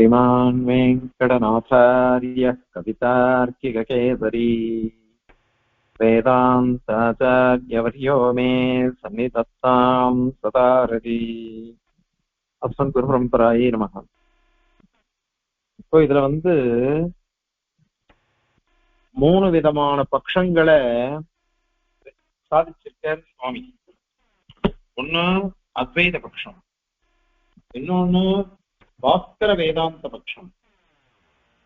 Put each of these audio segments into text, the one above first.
श्रीमान् वेङ्कटनाथार्यः कवितार्किककेसरी वेदान्ताचार्यवर्यो मे सन्निधत्तां सदारति அஸ்மத் குரு பரம்பராயே நமஹ. இப்போ இதுல மூணு விதமான பட்சங்களை சாதிச்சிருக்கார் சுவாமி. ஒண்ணு அத்வைத பட்சம், இன்னொன்னு பாஸ்கர வேதாந்த பட்சம்,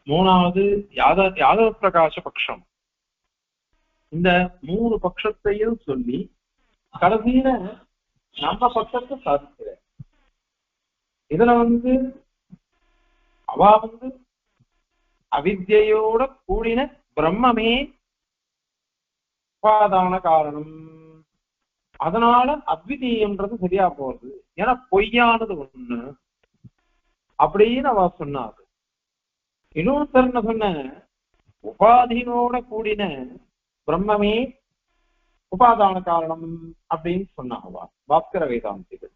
மூணாவது யாதவ பிரகாச பட்சம். இந்த மூணு பட்சத்தையும் சொல்லி கடைசியில நம்ம பட்சத்தை சாதிக்கிறார். இதுல அவ அவித்யோட கூடின பிரம்மமே உபாதான காரணம், அதனால அத்விதீயம்ன்றது சரியா போறது, ஏன்னா பொய்யானது ஒண்ணு அப்படின்னு அவ சொன்னாது. இன்னொருத்தர் என்ன சொன்ன, உபாதினோட கூடின பிரம்மமே உபாதான காரணம் அப்படின்னு சொன்னாவா பாஸ்கர வேதாந்திகள்.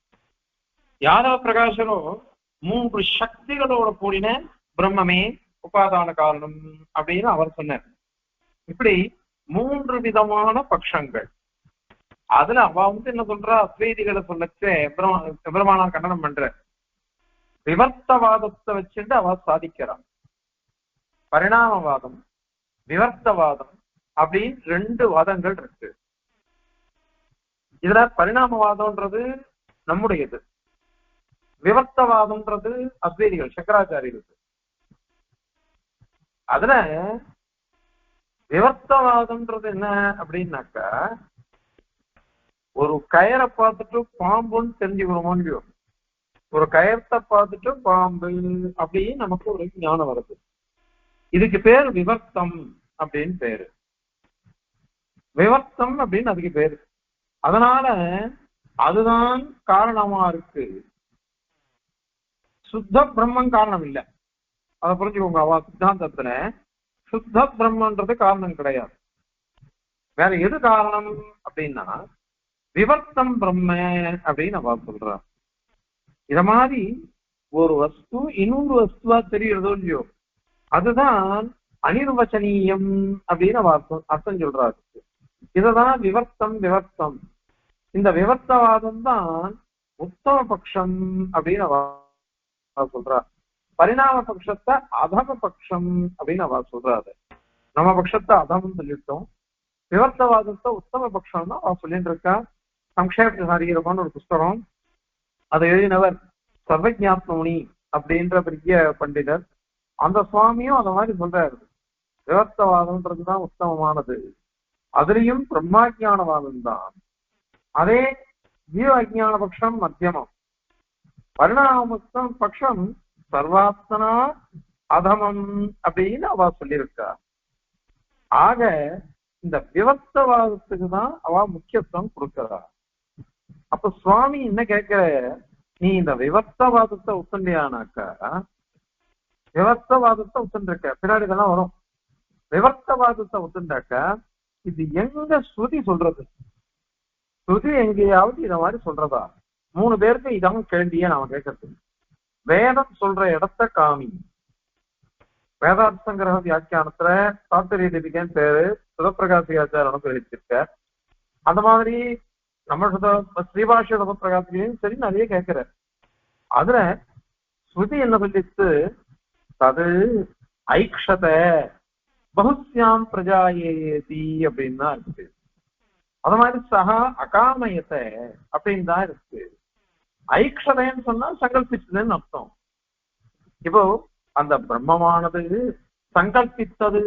யாதவ பிரகாசரோ மூன்று சக்திகளோட கூடின பிரம்மமே உபாதான காரணம் அப்படின்னு அவர் சொன்னார். இப்படி மூன்று விதமான பட்சங்கள். அதுல அவ என்ன சொல்றா, அத்வைதிகளை சொல்லச்சே பிரமாண கண்டனம் பண்ற விவர்த்தவாதத்தை வச்சுட்டு அவ சாதிக்கிறான். பரிணாமவாதம், விவர்த்தவாதம் அப்படின்னு ரெண்டு வாதங்கள் இருக்கு. இதுல பரிணாமவாதம்ன்றது நம்முடையது, விவர்த்தவாதம்ன்றது அத்வைதிகள் சங்கராச்சாரியருக்கு. அதுல விவர்த்தவாதம்ன்றது என்ன அப்படின்னாக்கா, ஒரு கயரை பார்த்துட்டு பாம்புன்னு தெரிஞ்சுக்கணுமோ இல்லையோ, ஒரு கயத்தை பார்த்துட்டு பாம்பு அப்படின்னு நமக்கு ஒரு ஞானம் வருது. இதுக்கு பேர் விவர்த்தம் அப்படின்னு பேரு, விவர்த்தம் அப்படின்னு அதுக்கு பேரு. அதனால அதுதான் காரணமா இருக்கு, சுத்த பிரம்மன் காரணம் இல்லை. அதை புரிஞ்சுக்கோங்க. அவ சித்தாந்தத்துல சுத்த பிரம்மன்றது காரணம் கிடையாது. வேற எது காரணம் அப்படின்னா விவர்த்தம் பிரம்ம அப்படின்னு அவ சொல்றா. இத மாதிரி ஒரு வஸ்து இன்னொரு வஸ்துவா தெரியுறதோ இல்லையோ, அதுதான் அனிர்வச்சனீயம் அப்படின்னு அர்த்தம் சொல்றாரு. இதுதான் விவர்த்தம். விவர்த்தம், இந்த விவர்த்தவாதம் தான் உத்தம பட்சம் அப்படின்னு அவ சொல்றா. பரிணாம பட்சத்தை அதம பட்சம் அப்படின்னு அவ சொல்றாரு. நம்ம பட்சத்தை அதம் சொல்லிட்டோம், விவர்த்தவாதத்தை உத்தம பட்சம் தான் அவ சொல்லிட்டு இருக்கா. சம்ஷேபமான ஒரு புஸ்தகம், அதை எழுதினவர் சர்வஜாத்மமுனி அப்படின்ற பெரிய பண்டிதர். அந்த சுவாமியும் அந்த மாதிரி சொல்றாரு, விவர்த்தவாதம்ன்றதுதான் உத்தமமானது, அதுலயும் பிரம்மாஜானவாதம் தான். அதே ஜீவ அஜ்ஞான பட்சம் மத்தியமம், பரிணாம பட்சம் சர்வாத்மனா அதமம் அப்படின்னு அவ சொல்லியிருக்கா. ஆக இந்த விவர்த்தவாதத்துக்கு தான் அவ முக்கியத்துவம் கொடுக்கிறா. அப்ப சுவாமி என்ன கேட்கிற, நீ இந்த விவர்த்தவாதத்தை உத்தண்டியானாக்கா, விவர்த்தவாதத்தை உத்தண்டிருக்க பின்னாடி இதெல்லாம் வரும். விவர்த்தவாதத்தை உத்தண்டாக்கா இது எங்க ஸ்ருதி சொல்றது? ஸ்ருதி எங்கேயாவது இத மாதிரி சொல்றதா? மூணு பேருக்கு இதான் கேள்வியே நாம கேட்கறது. வேதம் சொல்ற இடத்த காமி. வேதார்த்த சங்கிரக வியாக்கியானத்துல தாத்பரிய தீபிகன்னு பேரு சுதப்பிரகாசியாச்சாரம் அனுபவிச்சிருக்க. அந்த மாதிரி நம்ம ஸ்ரீபாஷ சுதப்பிரகாசியும் சரி நிறைய கேட்கிற. அதுல ஸ்ருதி என்ன சொல்லிச்சு, அது ஐக்ஷத பகுஸ்யாம் பிரஜாயேதி அப்படின்னு தான் இருக்கு. அது மாதிரி சகா அகாமயத்தை அப்படின்னு தான் இருக்கு. ஐக்ஷதைன்னு சொன்னா சங்கல்பிச்சதுன்னு அர்த்தம். இப்போ அந்த பிரம்மமானது சங்கல்பித்தது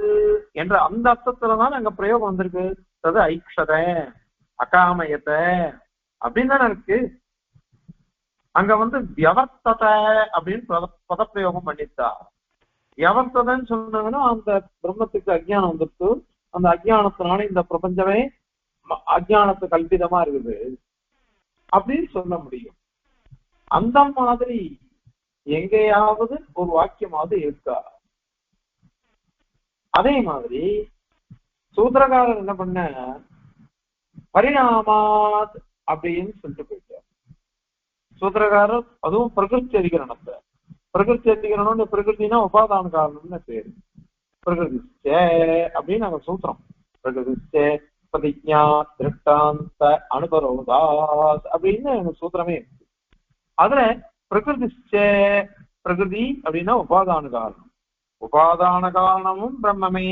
என்ற அந்த அர்த்தத்துலதான் அங்க பிரயோகம் வந்திருக்கு. அது ஐக்ஷத அகாமயத்தை அப்படின்னு தானே இருக்கு. அங்க வியவர்த்தத அப்படின்னு பதப்பிரயோகம் பண்ணிட்டா. வியவர்த்ததன்னு சொன்னதுன்னா அந்த பிரம்மத்துக்கு அஜ்ஞானம் வந்துட்டு, அந்த அஜ்ஞானத்தினால இந்த பிரபஞ்சமே அஜ்ஞானத்து கல்பிதமா இருக்குது அப்படின்னு சொல்ல முடியும். அந்த மாதிரி எங்கேயாவது ஒரு வாக்கியமாவது இருக்கா? அதே மாதிரி சூத்திரகாரர் என்ன பண்ண, பரிணாமாத் அப்படின்னு சொல்லிட்டு போயிட்டார் சூத்திரகாரர். அதுவும் பிரகிருதி அதிகரணத்தை பிரகிருதி அதிகரணம்னு பிரகிருத்தினா உபாதான காரணம்னு பேரு. பிரகிருதிச்சே அப்படின்னு நாங்க சூத்திரம். பிரகிருதிச்சே பிரதிஜா திருஷ்டாந்த அனுபரோதாத் அப்படின்னு எங்க சூத்திரமே இருக்கு. அதுல பிரகிருதிச்சே பிரகிருதி அப்படின்னா உபாதான காரணம். உபாதான காரணமும் பிரம்மமே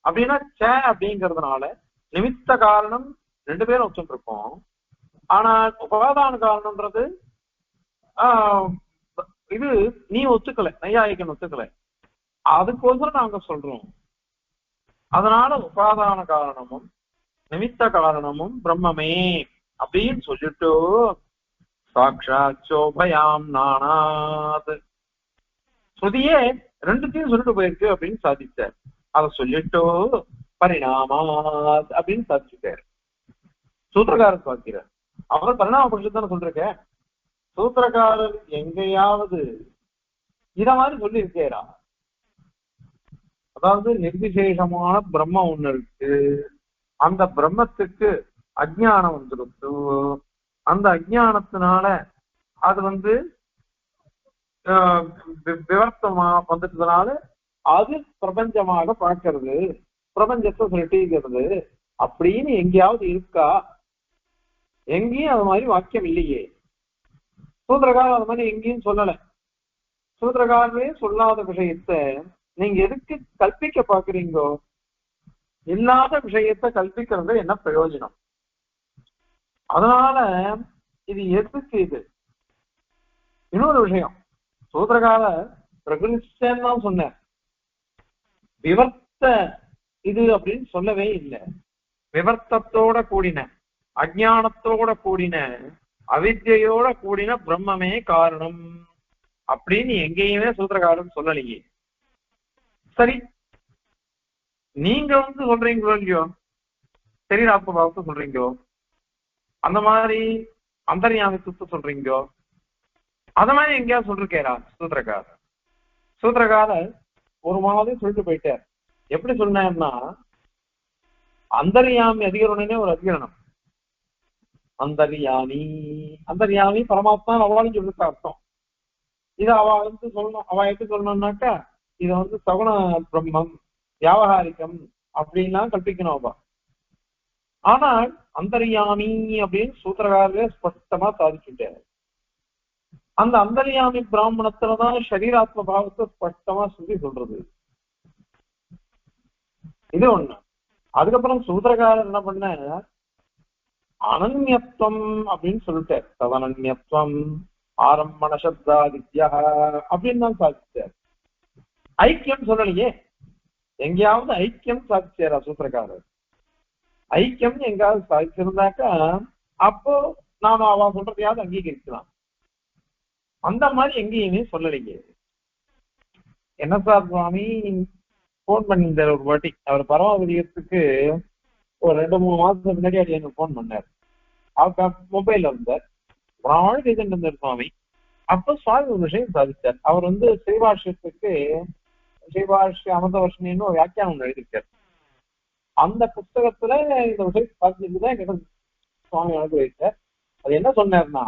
அப்படின்னா சே அப்படிங்கிறதுனால நிமித்த காரணம் ரெண்டு பேரும் ஒத்துட்டு இருக்கோம். ஆனா உபாதான காரணம்ன்றது இது நீ ஒத்துக்கல, நையாயிக்கன் ஒத்துக்கல. அதுக்கோசரம் நாங்க சொல்றோம். அதனால உபாதான காரணமும் நிமித்த காரணமும் பிரம்மமே அப்படின்னு சொல்லிட்டு சாட்சாத் சோபயாம் நானாத் ஸ்ருதியே ரெண்டுத்தையும் சொல்லிட்டு போயிருக்கு அப்படின்னு சாதிச்சார். அதை சொல்லிட்டு பரிணாமாத் அப்படின்னு சாதிச்சுட்டார். சூத்திரக்காரர் பார்க்கிறார். அவர் பரிணாம பட்சம் தானே சொல்றீங்க. சூத்திரக்காரர் எங்கேயாவது இத மாதிரி சொல்லி இருக்கேரா? அதாவது நிர்விசேஷமான பிரம்மம் ஒண்ணு இருக்கு, அந்த பிரம்மத்துக்கு அஜ்ஞானம் வந்துருக்கு, அந்த அஜ்ஞானத்தினால அது விவர்த்தமா வந்துட்டதுனால அது பிரபஞ்சமாக பார்க்கறது, பிரபஞ்சத்தை சிருஷ்டிக்கிறது அப்படின்னு எங்கேயாவது இருக்கா? எங்கேயும் அது மாதிரி வாக்கியம் இல்லையே. சூத்திரக்காரர் அது மாதிரி எங்கேயும் சொல்லல. சூத்திரக்காரரே சொல்லாத விஷயத்தை நீங்க எதுக்கு கல்பிக்க பாக்குறீங்கோ? இல்லாத விஷயத்தை கல்பிக்கிறது என்ன பிரயோஜனம்? அதனால இது எதுக்கு? இது இன்னொரு விஷயம். சூத்திரக்காரர் பிரகிருதிச்சேன்னு தான் சொன்னார், விவர்த்த இது அப்படின்னு சொல்லவே இல்லை. விவர்த்தத்தோட கூடின, அஜ்ஞானத்தோட கூடின, அவித்யோட கூடின பிரம்மமே காரணம் அப்படின்னு எங்கேயுமே சூத்திரக்காரன் சொல்லலையே. சரி, நீங்க சொல்றீங்களோ இல்லையோ, சரீராத்ம பாவத்தை சொல்றீங்களோ, அந்த மாதிரி அந்தர்யாமித்துவத்தை சொல்றீங்களோ, அத மாதிரி எங்கேயாவது சொல்லிருக்கேரா சூத்திரக்காரர்? சூத்திரக்காரர் ஒரு மாதிரி சொல்லிட்டு போயிட்டார். எப்படி சொன்னார்னா, அந்தர்யாமி அதிகரணனே ஒரு அதிகரணம். அந்தர்யாமி, அந்தர்யாமி பரமாத்மா அவளாலும் சொல்லிருக்க அர்த்தம். இது அவ சொல்லணும். அவ எப்படி சொல்லணும்னாக்கா, இத சகுண பிரம்மம், வியாவகாரிகம் அப்படின்னா கற்பிக்கணும் அவ. ஆனால் அந்தர்யாமி அப்படின்னு சூத்திரக்காரரே ஸ்பஷ்டமா சாதிச்சுட்டாரு. அந்த அந்தர்யாமி பிராமணத்துலதான் சரீராத்ம பாவத்தை ஸ்பஷ்டமா சொல்லி சொல்றது. இது ஒண்ணு. அதுக்கப்புறம் சூத்திரக்காரர் என்ன பண்ண, அனன்யத்துவம் அப்படின்னு சொல்லிட்டார். தவனன்யத்துவம் ஆரம்பண சப்தாதித்யா அப்படின்னு தான் சாதிச்சார். ஐக்கியம் சொல்லலையே. எங்கேயாவது ஐக்கியம் சாதிச்சாரா சூத்திரக்காரர்? ஐக்கியம் எங்காவது சாதிச்சிருந்தாக்கா அப்போ நாம அவ சொல்றதையாவது அங்கீகரிக்கலாம். அந்த மாதிரி எங்கேயுமே சொல்லலையே. என்ன சார் சுவாமி போன் பண்ணியிருந்தார் ஒரு வாட்டி. அவர் பரமபதியத்துக்கு ஒரு 2-3 மாசத்துக்கு முன்னாடி அது எனக்கு போன் பண்ணார். அவர் மொபைல்ல இருந்தார். ஒரு நாள் இருந்தார் சுவாமி. அப்போ சுவாமி ஒரு விஷயம் சாதிச்சார். அவர் ஸ்ரீபாஷ்யத்துக்கு ஸ்ரீபாஷ்ய அமிர்த வருஷனின்னு ஒரு வியாக்கியானம் எழுதியிருக்கார். அந்த புத்தகத்துல இந்த விஷயம் சாதிச்சுதான் எங்கிட்ட சுவாமி அனுப்பி வைத்தார். அது என்ன சொன்னார்னா,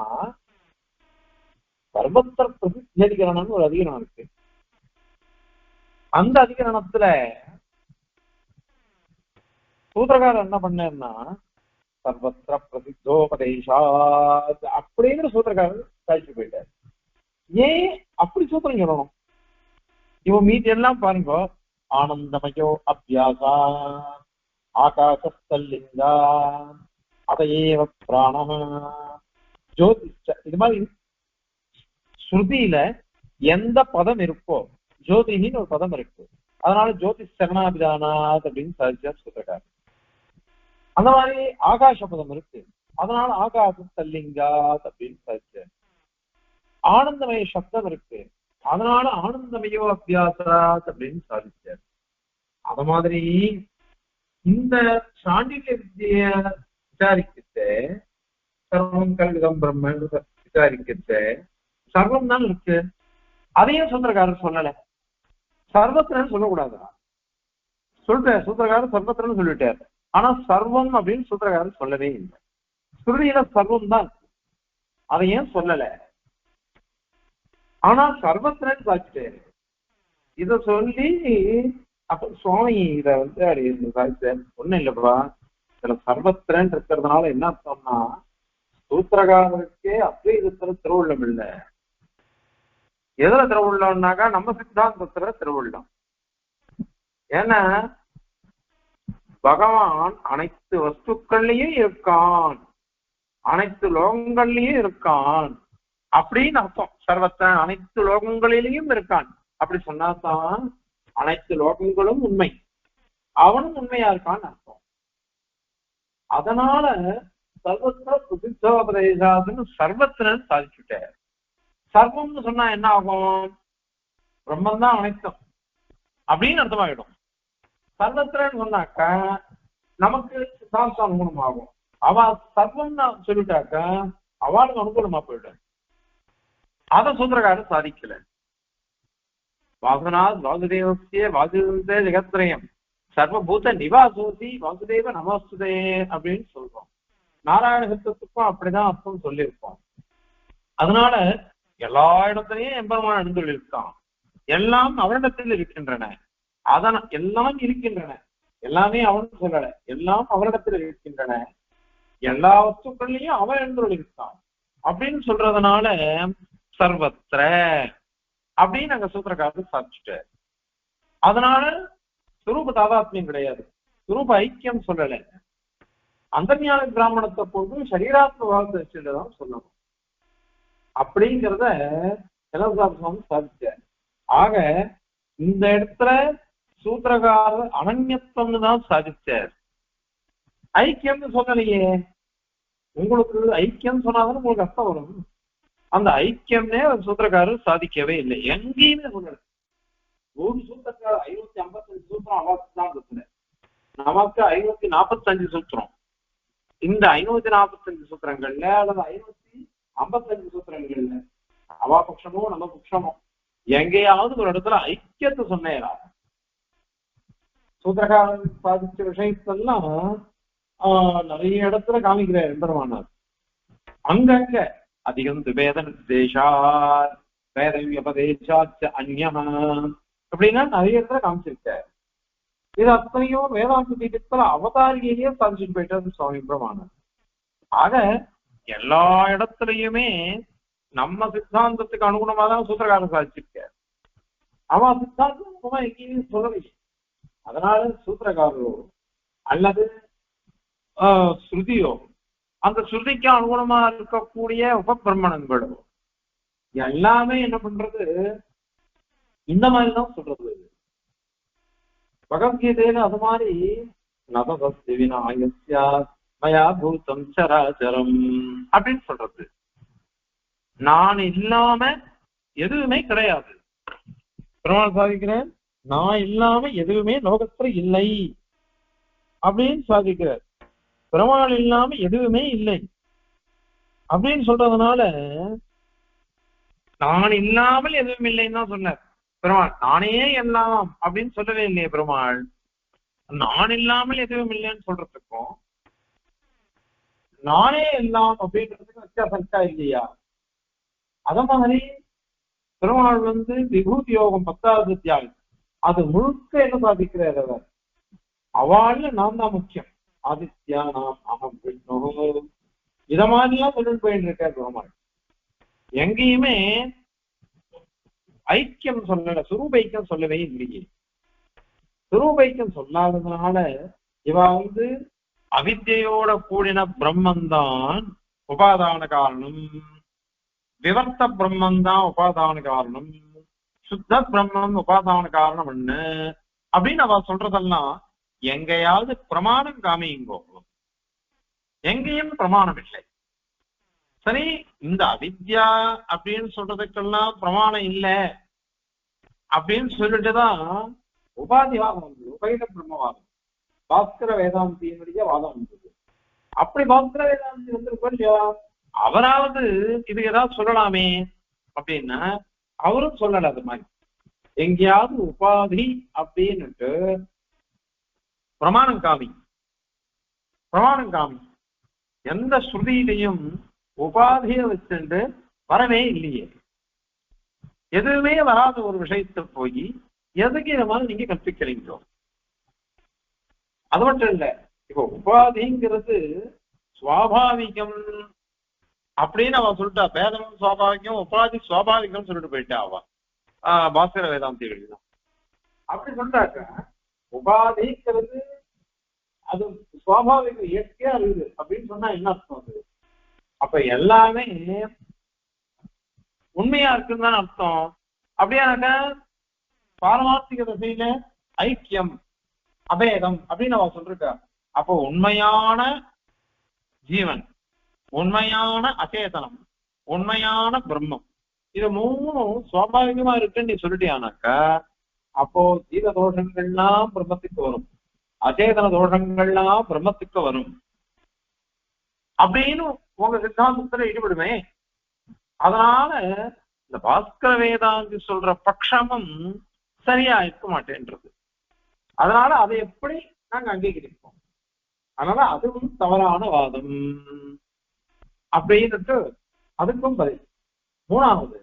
சர்வத்திர பிரசித்தீகரணம்னு ஒரு அதிகரணம் இருக்கு. அந்த அதிகரணத்துல சூத்திரக்காரர் என்ன பண்ணார்னா, சர்வத்திர பிரசித்தோபதேசாத் அப்படிங்கிற சூத்திரக்காரர் சாதிச்சு போயிட்டார். ஏன் அப்படி சூத்திரம் சொல்லணும்? இவன் மீதி எல்லாம் பாருங்க, ஆனந்தமயோ அபியாசா ஆகாசஸ்தல்லிங்கா அதையேவ பிராணஹ ஜோதிஷ, இது மாதிரி ஸ்ருதியில எந்த பதம் இருக்கோ, ஜோதிகின்னு ஒரு பதம் இருக்கு, அதனால ஜோதிஷ் சரணாபிதானாத் அப்படின்னு சாதிச்சார் சூத்திரக்காரர். அந்த மாதிரி ஆகாச பதம் இருக்கு, அதனால ஆகாசஸ்தல்லிங்காத் அப்படின்னு சாதிச்சார். ஆனந்தமய சப்தம் இருக்கு, அதனால ஆனந்தமயோ அபியாசாத் அப்படின்னு சாதிச்சார். அத மாதிரி இந்த சாண்டில்ய வித்திய விசாரிக்கிட்ட சர்வம் கல்விதம் பிரம்மன் விசாரிக்கிட்ட சர்வம் தான் இருக்கு. அதையும் சூத்திரக்காரர் சொல்லல. சர்வத்திரன்னு சொல்லக்கூடாதா? சொல்லிட்டார் சூத்திரக்காரர், சர்வத்திரன்னு சொல்லிட்டார். ஆனா சர்வம் அப்படின்னு சூத்திரக்காரர் சொல்லவே இல்லை. ஸ்ருதியில சர்வம் தான், அதை ஏன் சொல்லல? ஆனா சர்வத்திரன்னு சாட்சிட்டாரு. இத சொல்லி அப்ப சுவாமி இத வந்து அப்படி சாட்சிட்டாரு. ஒண்ணும் இல்லப்பா, இதுல சர்வத்திரன் இருக்கிறதுனால என்ன அர்த்தம்னா சூத்திரகாரருக்கே அத்வைதத்துல திருவுள்ளம் இல்லை. எதுல திருவுள்ளம்னாக்கா நம்ம சித்தாந்தத்துல திருவுள்ளம். ஏன்னா பகவான் அனைத்து வஸ்துக்கள்லயும் இருக்கான், அனைத்து லோகங்கள்லயும் இருக்கான் அப்படின்னு அர்த்தம். சர்வத்த அனைத்து லோகங்களிலையும் இருக்கான் அப்படி சொன்னாதான் அனைத்து லோகங்களும் உண்மை, அவனும் உண்மையா இருக்கான்னு அர்த்தம். அதனால சர்வத்திர புதித்தோபதேசாதுன்னு சர்வத்திரன் சாதிச்சுட்டார். சர்வம்னு சொன்னா என்ன ஆகும்? பிரம்மன் தான் அனைத்தும் அப்படின்னு அர்த்தமாயிடும். சர்வத்திரன்னு சொன்னாக்க நமக்கு சித்தாந்த அனுகூலம் ஆகும். அவ சர்வம்னு சொல்லிட்டாக்க அவளுக்கு அனுகூலமா போயிடும். அத சூத்திரக்காரர் சாதிக்கல. வாசுநாத் வாசுதேவசிய வாசுதே ஜெகத்ரயம் சர்வபூத நிவாசோசி வாசுதேவ நமஸ்துதே அப்படின்னு சொல்றோம். நாராயண சப்தத்துக்கும் அப்படிதான் அர்த்தம் சொல்லியிருக்கோம். அதனால எல்லா இடத்துலயும் எம்பெருமான் எழுந்துள்ளிருக்கான். எல்லாம் அவரிடத்தில் இருக்கின்றன. அதன எல்லாம் இருக்கின்றன, எல்லாமே அவனுக்கு சொல்லல, எல்லாம் அவரிடத்தில் இருக்கின்றன, எல்லா வஸ்துக்கள்லயும் அவன் எழுந்துள்ளிருக்கான் அப்படின்னு சொல்றதுனால சர்வத்திர அப்படின்னு அங்க சூத்திரக்காரர் சாதிச்சுட்டார். அதனால சுரூப தாதாத்மியம் கிடையாது, சுரூப ஐக்கியம் சொல்லல. அந்தர்ஞான பிராமணத்தை போட்டு சரீராத்ம வாழ்க்கை வச்சுதான் சொல்லணும் அப்படிங்கிறத சுவாமி சாதிச்சார். ஆக இந்த இடத்துல சூத்திரகாரர் அனன்யத்துவம்னு தான் சாதிச்சார், ஐக்கியம்னு சொல்லலையே. உங்களுக்கு ஐக்கியம் சொன்னாதான் உங்களுக்கு அர்த்தம் வரும். அந்த ஐக்கியம்னே சூத்திரக்காரர் சாதிக்கவே இல்லை, எங்கேயுமே சொல்லல. ஒரு சூத்திரக்காரர் 555 சூத்திரம் அவாசித்தாந்தத்துல, நமக்கு 545 சூத்திரம். இந்த 545 சூத்திரங்கள்ல அல்லது 555 சூத்திரங்கள்ல அவா பட்சமோ நம்ம பட்சமோ எங்கேயாவது ஒரு இடத்துல ஐக்கியத்தை சொன்னேரா? சூத்திரக்காரன் சாதிச்ச விஷயத்தெல்லாம் நிறைய இடத்துல காமிக்கிறார் எம்பெருமானார். அங்கங்க அதிகம் வேத நிர்தேசாத் வேத வியபதேசாத் அன்யஹ அப்படின்னா நிறைய இடத்துல காமிச்சிருக்கார். இது அத்தனையும் வேதாந்த தீபத்துல அவதாரிகையிலேயே சாதிச்சுட்டு போயிட்டாரு சுவாமி எம்பெருமானார். ஆக எல்லா இடத்துலயுமே நம்ம சித்தாந்தத்துக்கு அனுகுணமா தான் சூத்திரக்காரன் சாதிச்சிருக்கார். அவன் சித்தாந்தமா எங்கேயுமே சொல்லலையே. அதனால சூத்திரக்காரரோ அல்லது ஸ்ருதியோ அந்த ஸ்ருதிக்கு அனுகுணமா இருக்கக்கூடிய உபபிரமணங்களோ எல்லாமே என்ன பண்றது, இந்த மாதிரிதான் சொல்றது. பகவத்கீதையில அது மாதிரி நதசஸ்தி விநாயஸ்யா மயா பூதம் சராச்சரம் அப்படின்னு சொல்றது. நான் இல்லாம எதுவுமே கிடையாது. பெருமாள் சாதிக்கிறேன், நான் இல்லாம எதுவுமே லோகத்துல இல்லை அப்படின்னு சாதிக்கிறார். பெருமாள் இல்லாம எதுவுமே இல்லை அப்படின்னு சொல்றதுனால நான் இல்லாமல் எதுவும் இல்லைன்னு தான் சொன்னார் பெருமாள். நானே எல்லாம் அப்படின்னு சொல்லவே இல்லையே பெருமாள். நான் இல்லாமல் எதுவும் இல்லைன்னு சொல்றதுக்கும் நானே எல்லாம் அப்படின்றதுக்கும் வித்தியாசம் இருக்கா இல்லையா? அத மாதிரி பெருமாள் விபூதி யோகம் 10வது அத்தியாயம் அது முழுக்க என்ன சாதிக்கிறார் அவர்? அவள்ல நான் தான் முக்கியம், ஆதித்யா நாம் அகம் விஷ்ணு, இத மாதிரிலாம் சொல்லிட்டு போயிட்டு இருக்கார் பெருமாள். எங்கேயுமே ஐக்கியம் சொல்லல, சுரூபைக்கியம் சொல்லவே இல்லையே. சுரூபைக்கியம் சொல்லாததுனால இவ அவித்யோட கூடின பிரம்மந்தான் உபாதான காரணம், விவர்த்த பிரம்மந்தான் உபாதான காரணம், சுத்த பிரம்மம் உபாதான காரணம் என்ன அப்படின்னு அவ சொல்றதெல்லாம் எங்கேயாவது பிரமாணம் காமியுங்கோ. எங்கேயும் பிரமாணம் இல்லை. சரி, இந்த அவித்யா அப்படின்னு சொல்றதுக்கெல்லாம் பிரமாணம் இல்லை அப்படின்னு சொல்லிட்டுதான் உபாதிவாதம், உபயிட பிரம்மவாதம், பாஸ்கர வேதாந்தியினுடைய வாதம் வந்தது. அப்படி பாஸ்கர வேதாந்தி வந்திருக்கோ அவராவது இது ஏதாவது சொல்லலாமே அப்படின்னா அவரும் சொல்லல. அது மாதிரி எங்கேயாவது உபாதி அப்படின்னுட்டு பிரமாணம் காமி, பிரமாணம் காமி. எந்த ஸ்ருதியிலையும் உபாதியை வச்சுட்டு வரவே இல்லையே. எதுவுமே வராத ஒரு விஷயத்தை போய் எதுக்கு இதை மாதிரி நீங்க கற்பிக்கிறீங்களோ? அது மட்டும் இல்ல, இப்போ உபாதிங்கிறது சுவாபாவிகம் அப்படின்னு அவன் சொல்லிட்டா. பேதமும் சுவாபாவிகம், உபாதி சுவாபாவிகம் சொல்லிட்டு போயிட்டா அவ பாஸ்கர வேதாந்திகள் தான். அப்படி சொல்றாக்க உபாதிங்கிறது அது சுவாபாவிகம், இயற்கையா இருக்குது அப்படின்னு சொன்னா என்ன அர்த்தம்? அது அப்ப எல்லாமே உண்மையா இருக்குன்னு தான் அர்த்தம். அப்படியானாக்கா பாரமார்த்திக திசையில ஐக்கியம் அபேதம் அப்படின்னு அவன் சொல்றா. அப்போ உண்மையான ஜீவன், உண்மையான அச்சேதனம், உண்மையான பிரம்மம், இது மூணும் சுவாபாவிகமா இருக்குன்னு நீ சொல்லிட்டியானாக்கா அப்போ ஜீவ தோஷங்கள்லாம் பிரம்மத்துக்கு வரும், அச்சேதன தோஷங்கள்லாம் பிரம்மத்துக்கு வரும் அப்படின்னு உங்க சித்தாந்தத்துல ஈடுபடுமே. அதனால இந்த பாஸ்கர வேதாந்தி சொல்ற பட்சமும் சரியா இருக்க மாட்டேன்றது. அதனால அதை எப்படி நாங்க அங்கீகரிப்போம்? அதனால அதுவும் தவறான வாதம் அப்படின்னுட்டு அதுக்கும் பதில். மூணாவது,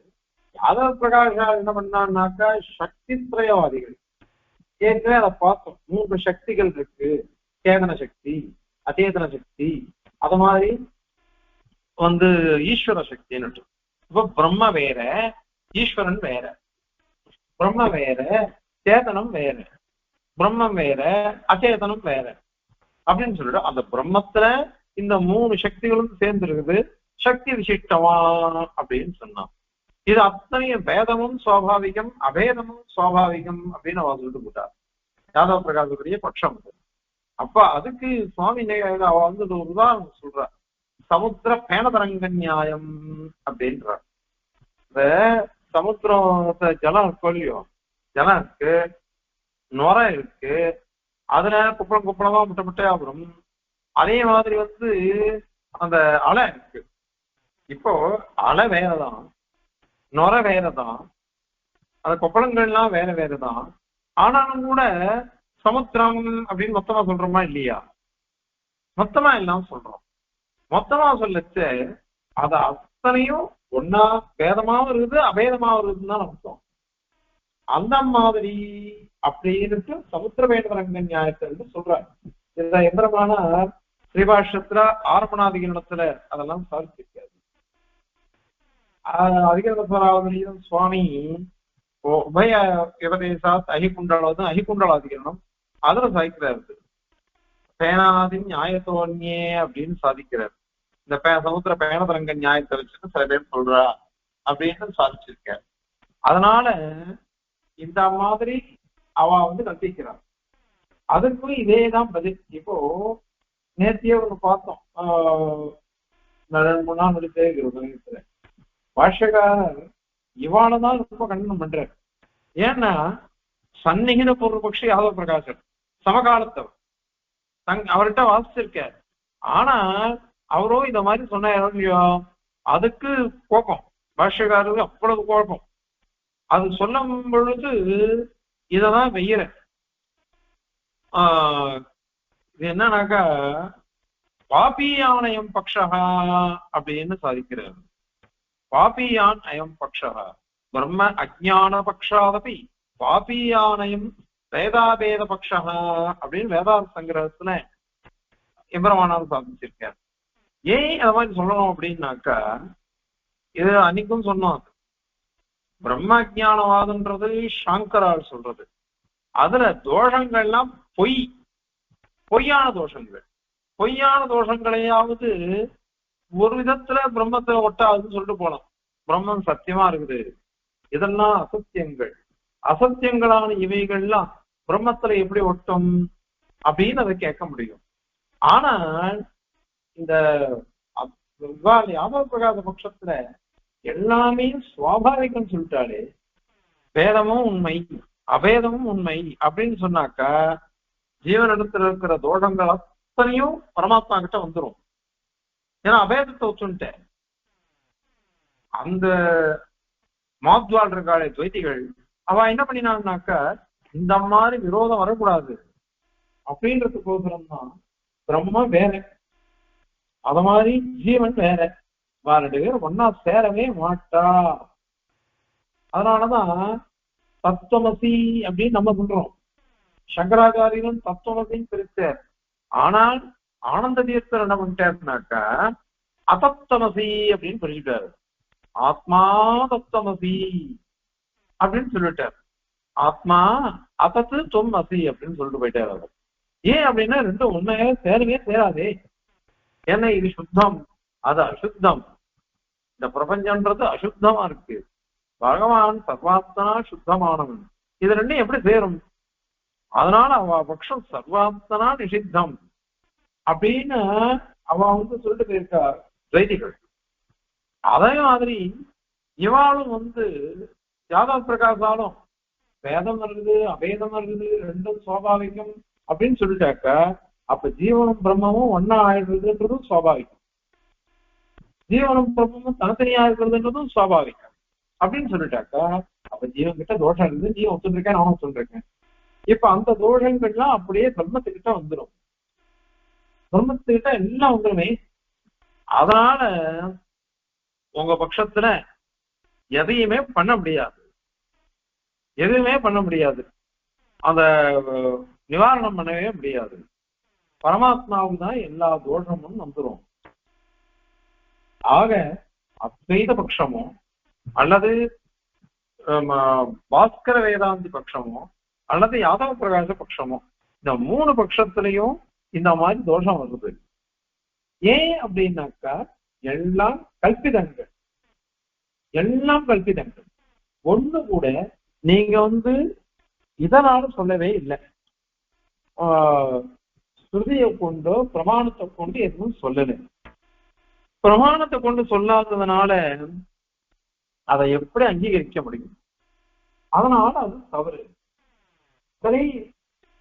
யாதவ பிரகாஷா என்ன பண்ணான்னாக்கா சக்தி திரயவாதிகள். ஏற்கனவே அதை பார்த்தோம், 3 சக்திகள் இருக்கு, சேதன சக்தி, அச்சேதன சக்தி, அது மாதிரி ஈஸ்வர சக்தின்னு. இப்ப பிரம்ம வேற, ஈஸ்வரன் வேற. பிரம்ம வேற, சேதனம் வேற, பிரம்மம் வேற, அச்சேதனம் வேற அப்படின்னு சொல்லிட்டு அந்த பிரம்மத்துல இந்த 3 சக்திகளும் சேர்ந்து இருக்குது, சக்தி விசிஷ்டமா அப்படின்னு சொன்னான். இது அத்தனையும் வேதமும் சுவாபாவிகம், அபேதமும் சுவாபாவிகம் அப்படின்னு அவ சொல்லிட்டு போட்டார். யாதவ பிரகாசத்துடைய பட்சம். அப்ப அதுக்கு சுவாமி அவ ஒரு உதாரணம் சொல்ற, சமுத்திர பேணதரங்க நியாயம் அப்படின்றார். இந்த சமுத்திரத்தை ஜலம் இருக்கோ இல்லையோ, ஜலம் இருக்கு, நுரை இருக்கு, அதுல குப்பளம் குப்பளமா முட்டை முட்டையா வரும். அதே மாதிரி அந்த அலை இருக்கு. இப்போ அலை வேறதான், நுரை வேறதான், அந்த கொப்பளங்கள்லாம் வேற வேறதான். ஆனாலும் கூட சமுத்திரம் அப்படின்னு மொத்தமா சொல்றோமா இல்லையா? மொத்தமா எல்லாம் சொல்றோம். மொத்தமா சொல்லச்சு அது அத்தனையும் ஒன்னா பேதமாவும் இருக்குது, அபேதமாவும் இருக்குதுன்னு தான் அர்த்தம். அந்த மாதிரி அப்படின்ட்டு சமுத்திர வேண்டரங்க நியாயத்தை சொல்றாரு. இந்த எந்திரமான ஸ்ரீபாஷ்யத்துல ஆரம்பணாதிகரணத்துல அதெல்லாம் சாதிச்சிருக்காரு. அதிகரணம் சுவாமி உபய விபதேசாத் அஹிகுண்டலாதிகரணம் அதுல சாதிக்கிறாரு. பேனாதி நியாயத்தோன்யே அப்படின்னு சாதிக்கிறார். இந்த சமுத்திர பேணதரங்க நியாயத்தை வச்சுட்டு சில பேர் சொல்றா அப்படின்னு சாதிச்சிருக்காரு. அதனால இந்த மாதிரி அவ கற்பிக்கிறார். அதுக்கும் இதேதான் பதில். இப்போ நேர்த்தியே ஒண்ணு பார்த்தோம், 2-3 நாள் முடித்தே பாஷ்யக்காரர் இவாளதான் ரொம்ப கண்டனம் பண்றார். ஏன்னா சந்நிகித பூர்வபக்ஷி யாதவ பிரகாசர் சமகாலத்தவர், அவர்கிட்ட வாசிச்சிருக்கார். ஆனா அவரோ இந்த மாதிரி சொன்னாரோ இல்லையோ, அதுக்கு கோபம், பாஷ்யக்காரருக்கு அவ்வளவு குழப்பம். அது சொல்லும் பொழுது இததான் வெய்யற. இது என்னன்னாக்கா பாபியான் அயம் பக்ஷா அப்படின்னு சாதிக்கிறார். பாபியான் அயம் பக்ஷா பிரம்ம அஜ்ஞான பக்ஷாதபி பாபியானயம் வேதாபேத பக்ஷா அப்படின்னு வேதாந்த சங்கிரகத்துல எம்பெருமானார் சாதிச்சிருக்கார். ஏன் அது மாதிரி சொல்லணும் அப்படின்னாக்கா, இது அன்னைக்கும் சொன்னோம், பிரம்ம அஜ்ஞானவாதன்றது சாங்கரால் சொல்றது. அதுல தோஷங்கள்லாம் பொய்யான தோஷங்கள். பொய்யான தோஷங்களையாவது ஒரு விதத்துல பிரம்மத்தை ஒட்டாதுன்னு சொல்லிட்டு போலாம். பிரம்மம் சத்தியமா இருக்குது, இதெல்லாம் அசத்தியங்கள். அசத்தியங்களான இவைகள்லாம் பிரம்மத்துல எப்படி ஒட்டும் அப்படின்னு அதை கேட்க முடியும். ஆனால் இந்த யாதவ பிரகாச பட்சத்துல எல்லாமே சுவாபாவிகம் சொல்லிட்டாலே, வேதமும் உண்மை அபேதமும் உண்மை அப்படின்னு சொன்னாக்கா ஜீவனிடத்துல இருக்கிற தோஷங்கள் அத்தனையும் பரமாத்மா கிட்ட வந்துடும். ஏன்னா அபேதத்தை ஒத்துட்டேன். அந்த மாத்வால் இருக்காளே துவைத்திகள், அவ என்ன பண்ணினான்னாக்கா இந்த மாதிரி விரோதம் வரக்கூடாது அப்படின்றதுக்கோசரம் தான் பிரம்ம வேற, அத மாதிரி ஜீவன் வேற, 2 பேரும் ஒன்னா சேரவே மாட்டா அதனாலதான் தத்துவமசி அப்படின்னு நம்ம சொல்றோம். சங்கராச்சாரியரும் தத்துவமசின்னு பிரிச்சார். ஆனால் ஆனந்த தீர்த்தர் என்ன பண்ணிட்டாருனாக்கா அதத்தமசி அப்படின்னு பிரிச்சுட்டாரு. ஆத்மா தத்துவமசி அப்படின்னு சொல்லிட்டார். ஆத்மா அதத்து தொம் அசி அப்படின்னு சொல்லிட்டு போயிட்டாரு அவர். ஏன் அப்படின்னா ரெண்டும் உண்மையாக சேரவே சேராதே. ஏன்னா இது சுத்தம், அது அசுத்தம். இந்த பிரபஞ்சம்ன்றது அசுத்தமா இருக்கு, பகவான் சர்வாத்மனா சுத்தமானவன். இது ரெண்டும் எப்படி சேரும்? அதனால அவ பட்சம் சர்வாத்மனா நிஷித்தம் அப்படின்னு அவ சொல்லிட்டு போயிருக்கா துவைதிகள். அதே மாதிரி இவாளும் யாதவ பிரகாசாலும் வேதம் இருக்குது அபேதம் இருக்குது ரெண்டும் சுவாபாவிகம் அப்படின்னு சொல்லிட்டாக்க அப்ப ஜீவனும் பிரம்மமும் ஒன்னா ஆயிடுறதுன்றதும் சுவாபாவிகம், ஜீவனும் பிரம்மமும் தனித்தனியா இருக்கிறதுன்றதும் சுவாபாவிகம் அப்படின்னு சொல்லிட்டாக்க அப்ப ஜீவன் கிட்ட தோஷம் இருக்குது, நீ ஒத்துருக்கேன் நானும் சொல்லிருக்கேன். இப்ப அந்த தோஷங்கள்லாம் அப்படியே பிரம்மத்துக்கிட்ட வந்துடும், பிரம்மத்துக்கிட்ட எல்லாம் வந்துருமே. அதனால உங்க பட்சத்துல எதையுமே பண்ண முடியாது, எதுவுமே பண்ண முடியாது, அந்த நிவாரணம் பண்ணவே முடியாது. பரமாத்மாவுக்கு தான் எல்லா தோஷமும் வந்துடும். ஆக அத்வைத பட்சமோ அல்லது பாஸ்கர வேதாந்தி பட்சமோ அல்லது யாதவ பிரகாச பட்சமோ, இந்த மூணு பட்சத்திலையும் இந்த மாதிரி தோஷம் வருது. ஏன் அப்படின்னாக்கா எல்லாம் கல்பிதங்கள், எல்லாம் கல்பிதங்கள். ஒண்ணு கூட நீங்க இதனால சொல்லவே இல்லை. ஸ்ருதியை கொண்டோ பிரமாணத்தை கொண்டு எதுவும் சொல்லல. பிரமாணத்தை கொண்டு சொல்லாததுனால அதை எப்படி அங்கீகரிக்க முடியும்? அதனால அது தவறு. சரி,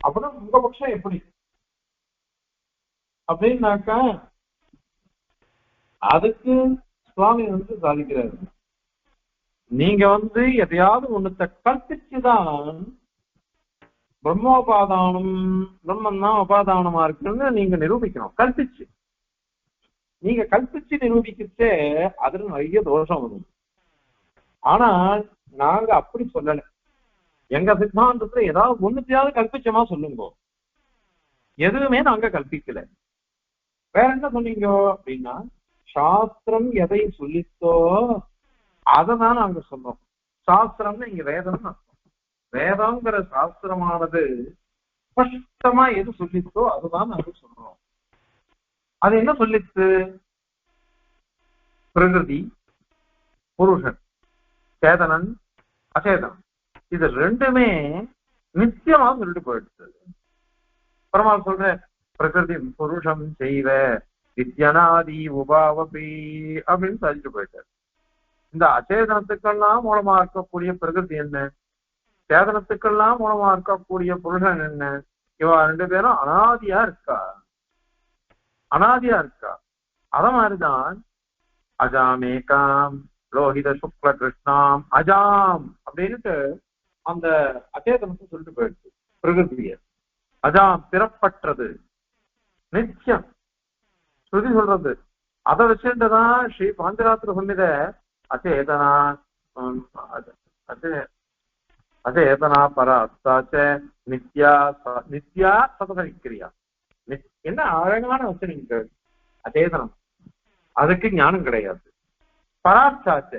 அப்படின்னா உங்க பட்சம் எப்படி அப்படின்னாக்கா அதுக்கு சுவாமி சாதிக்கிறாரு. நீங்க எதையாவது ஒண்ணுத்த கற்பிச்சுதான் பிரம்மோபாதானம், பிரம்மன் தான் உபாதானமா இருக்குன்னு நீங்க நிரூபிக்கணும். கல்பிச்சு நீங்க கல்பிச்சு நிரூபிக்கிச்சே அதுல நிறைய தோஷம் வரும். ஆனா நாங்க அப்படி சொல்லல. எங்க சித்தாந்தத்துல ஏதாவது ஒண்ணுத்தையாவது கல்பிச்சமா சொல்லுங்க. எதுவுமே நாங்க கல்பிக்கல. வேற என்ன சொன்னீங்க அப்படின்னா சாஸ்திரம் எதை சொல்லித்தோ அததான் நாங்க சொல்றோம். சாஸ்திரம்னு இங்க வேதம், வேதங்கிற சாஸ்திரமானது ஸ்பஷ்டமா எது சொல்லித்தோ அதுதான் நாங்க சொல்றோம். அது என்ன சொல்லிச்சு? பிரகிருதி, புருஷன், சேதனன், அச்சேதனம், இது ரெண்டுமே நிச்சயமா சொல்லிட்டு போயிடுச்சு. பெருமாள் சொல்ற பிரகிருதி புருஷம் செய்வ வித்யனாதி உபாவபி அப்படின்னு சொல்லிட்டு போயிட்டார். இந்த அச்சேதனத்துக்கெல்லாம் மூலமா இருக்கக்கூடிய பிரகிருதி என்ன, சேதனத்துக்கெல்லாம் மூலமா இருக்கக்கூடிய புருஷன் என்ன, இவ ரெண்டு பேரும் அனாதியா இருக்கா, அனாதியா இருக்கா. அத மாதிரிதான் அஜாமேகாம் லோஹித சுக்ல கிருஷ்ணாம் அஜாம் அப்படின்ட்டு அந்த அச்சேதனத்தை சொல்லிட்டு போயிடுச்சு. பிரகிருதிய அஜாம் பிறப்பற்றது நிச்சயம் ஸ்ருதி சொல்றது. அதை வச்சுட்டுதான் ஸ்ரீ பாஞ்சராத்திர சொல்லித அச்சேதனா அச்சேதனா பராஸ்தாச்ச நித்யா நித்யா சதசரிக்கிரியா. என்ன அழகான வச்சனீங்க. அச்சேதனம் அதுக்கு ஞானம் கிடையாது. பராஸ்தாச்ச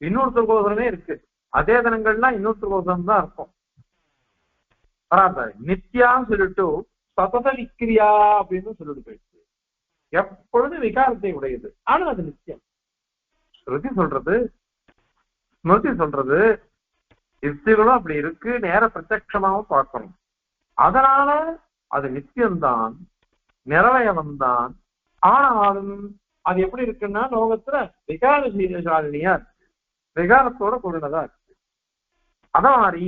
இன்னொருத்தருக்கோசரமே இருக்கு. அச்சேதனங்கள்லாம் இன்னொருத்தருக்கோசரம் தான் இருக்கும். பராஸ்தாச்ச நித்யான்னு சொல்லிட்டு சதசரிக்கிரியா அப்படின்னு சொல்லிட்டு போயிடுச்சு. எப்பொழுதும் விகாரத்தை உடையது, ஆனா அது நித்தியம். ஸ்ருதி சொல்றது, ஸ்மிருதி சொல்றது, யுக்திகளும் அப்படி இருக்கு, நேர பிரத்யட்சமாவும் பார்க்கணும். அதனால அது நித்தியம்தான், நிறவயவம்தான். ஆனாலும் அது எப்படி இருக்குன்னா லோகத்துல விகாரசாலினியா இருக்கு, விகாரத்தோட கூடினதா இருக்கு. அத மாதிரி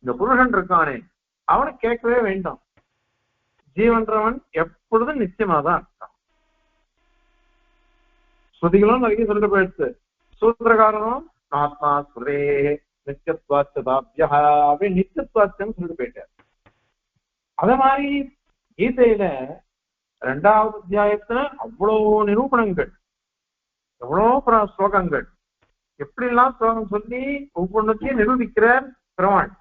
இந்த புருஷன் இருக்கானே அவனை கேட்கவே வேண்டாம். ஜீவன்றவன் எப்பொழுதும் நிச்சயமாதான் இருக்கான். ஸ்ருதிகளும் நிறைய சொல்லிட்டு போயிடுச்சு. சூத்திரகாரனும் ஆத்மா ஸ்ருதே நித்தியத்வாச்சதாபியா அப்படின்னு நித்தியத்வாச்சம் சொல்லிட்டு போயிட்டார். அத மாதிரி கீதையில 2வது அத்தியாயத்துல அவ்வளோ நிரூபணங்கள், எவ்வளோ ஸ்லோகங்கள், எப்படி எல்லாம் ஸ்லோகம் சொல்லி ஒவ்வொன்றுத்தையும் நிரூபிக்கிறார் பெருமாள்.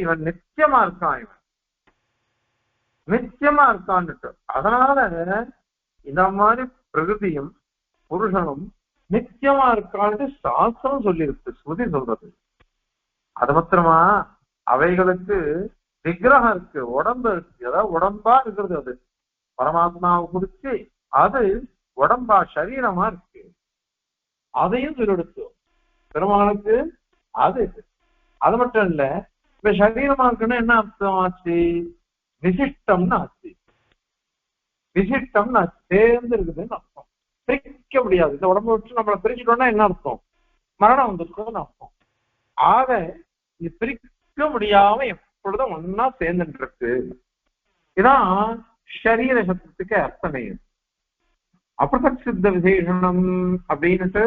இவன் நிச்சயமா இருக்கான், இவன் நிச்சயமா இருக்கான்னுட்டு. அதனால இந்த மாதிரி பிரகிருதியும் புருஷனும் நிச்சயமா இருக்கான்னு சாஸ்திரம் சொல்லியிருக்கு, ஸ்ருதி சொல்றது. அது மாத்திரமா அவைகளுக்கு விக்கிரகம் இருக்கு, உடம்பு இருக்கு, அதாவது உடம்பா இருக்கிறது. அது பரமாத்மாவை குறிச்சு அது உடம்பா சரீரமா இருக்கு, அதையும் சொல்லெடுத்து பெருமாளுக்கு. அது மட்டும் இல்ல, இப்ப சரீரமா இருக்குன்னா என்ன அர்த்தம் ஆச்சு? விசிஷ்டம்னு ஆச்சு. விசிஷ்டம்னு சேர்ந்து இருக்குதுன்னு அர்த்தம். பிரிக்க முடியாது. இந்த உடம்பு விட்டு நம்மளை பிரிச்சுட்டோம்னா என்ன அர்த்தம்? மரணம் வந்திருக்குன்னு அர்த்தம். ஆக இது பிரிக்க முடியாம எப்பொழுதும் ஒன்னா சேர்ந்துட்டு இருக்கு. இதான் ஷரீர சப்தத்துக்கு அர்த்தமே. அப்ரதக் சித்த விசேஷனம் அப்படின்னுட்டு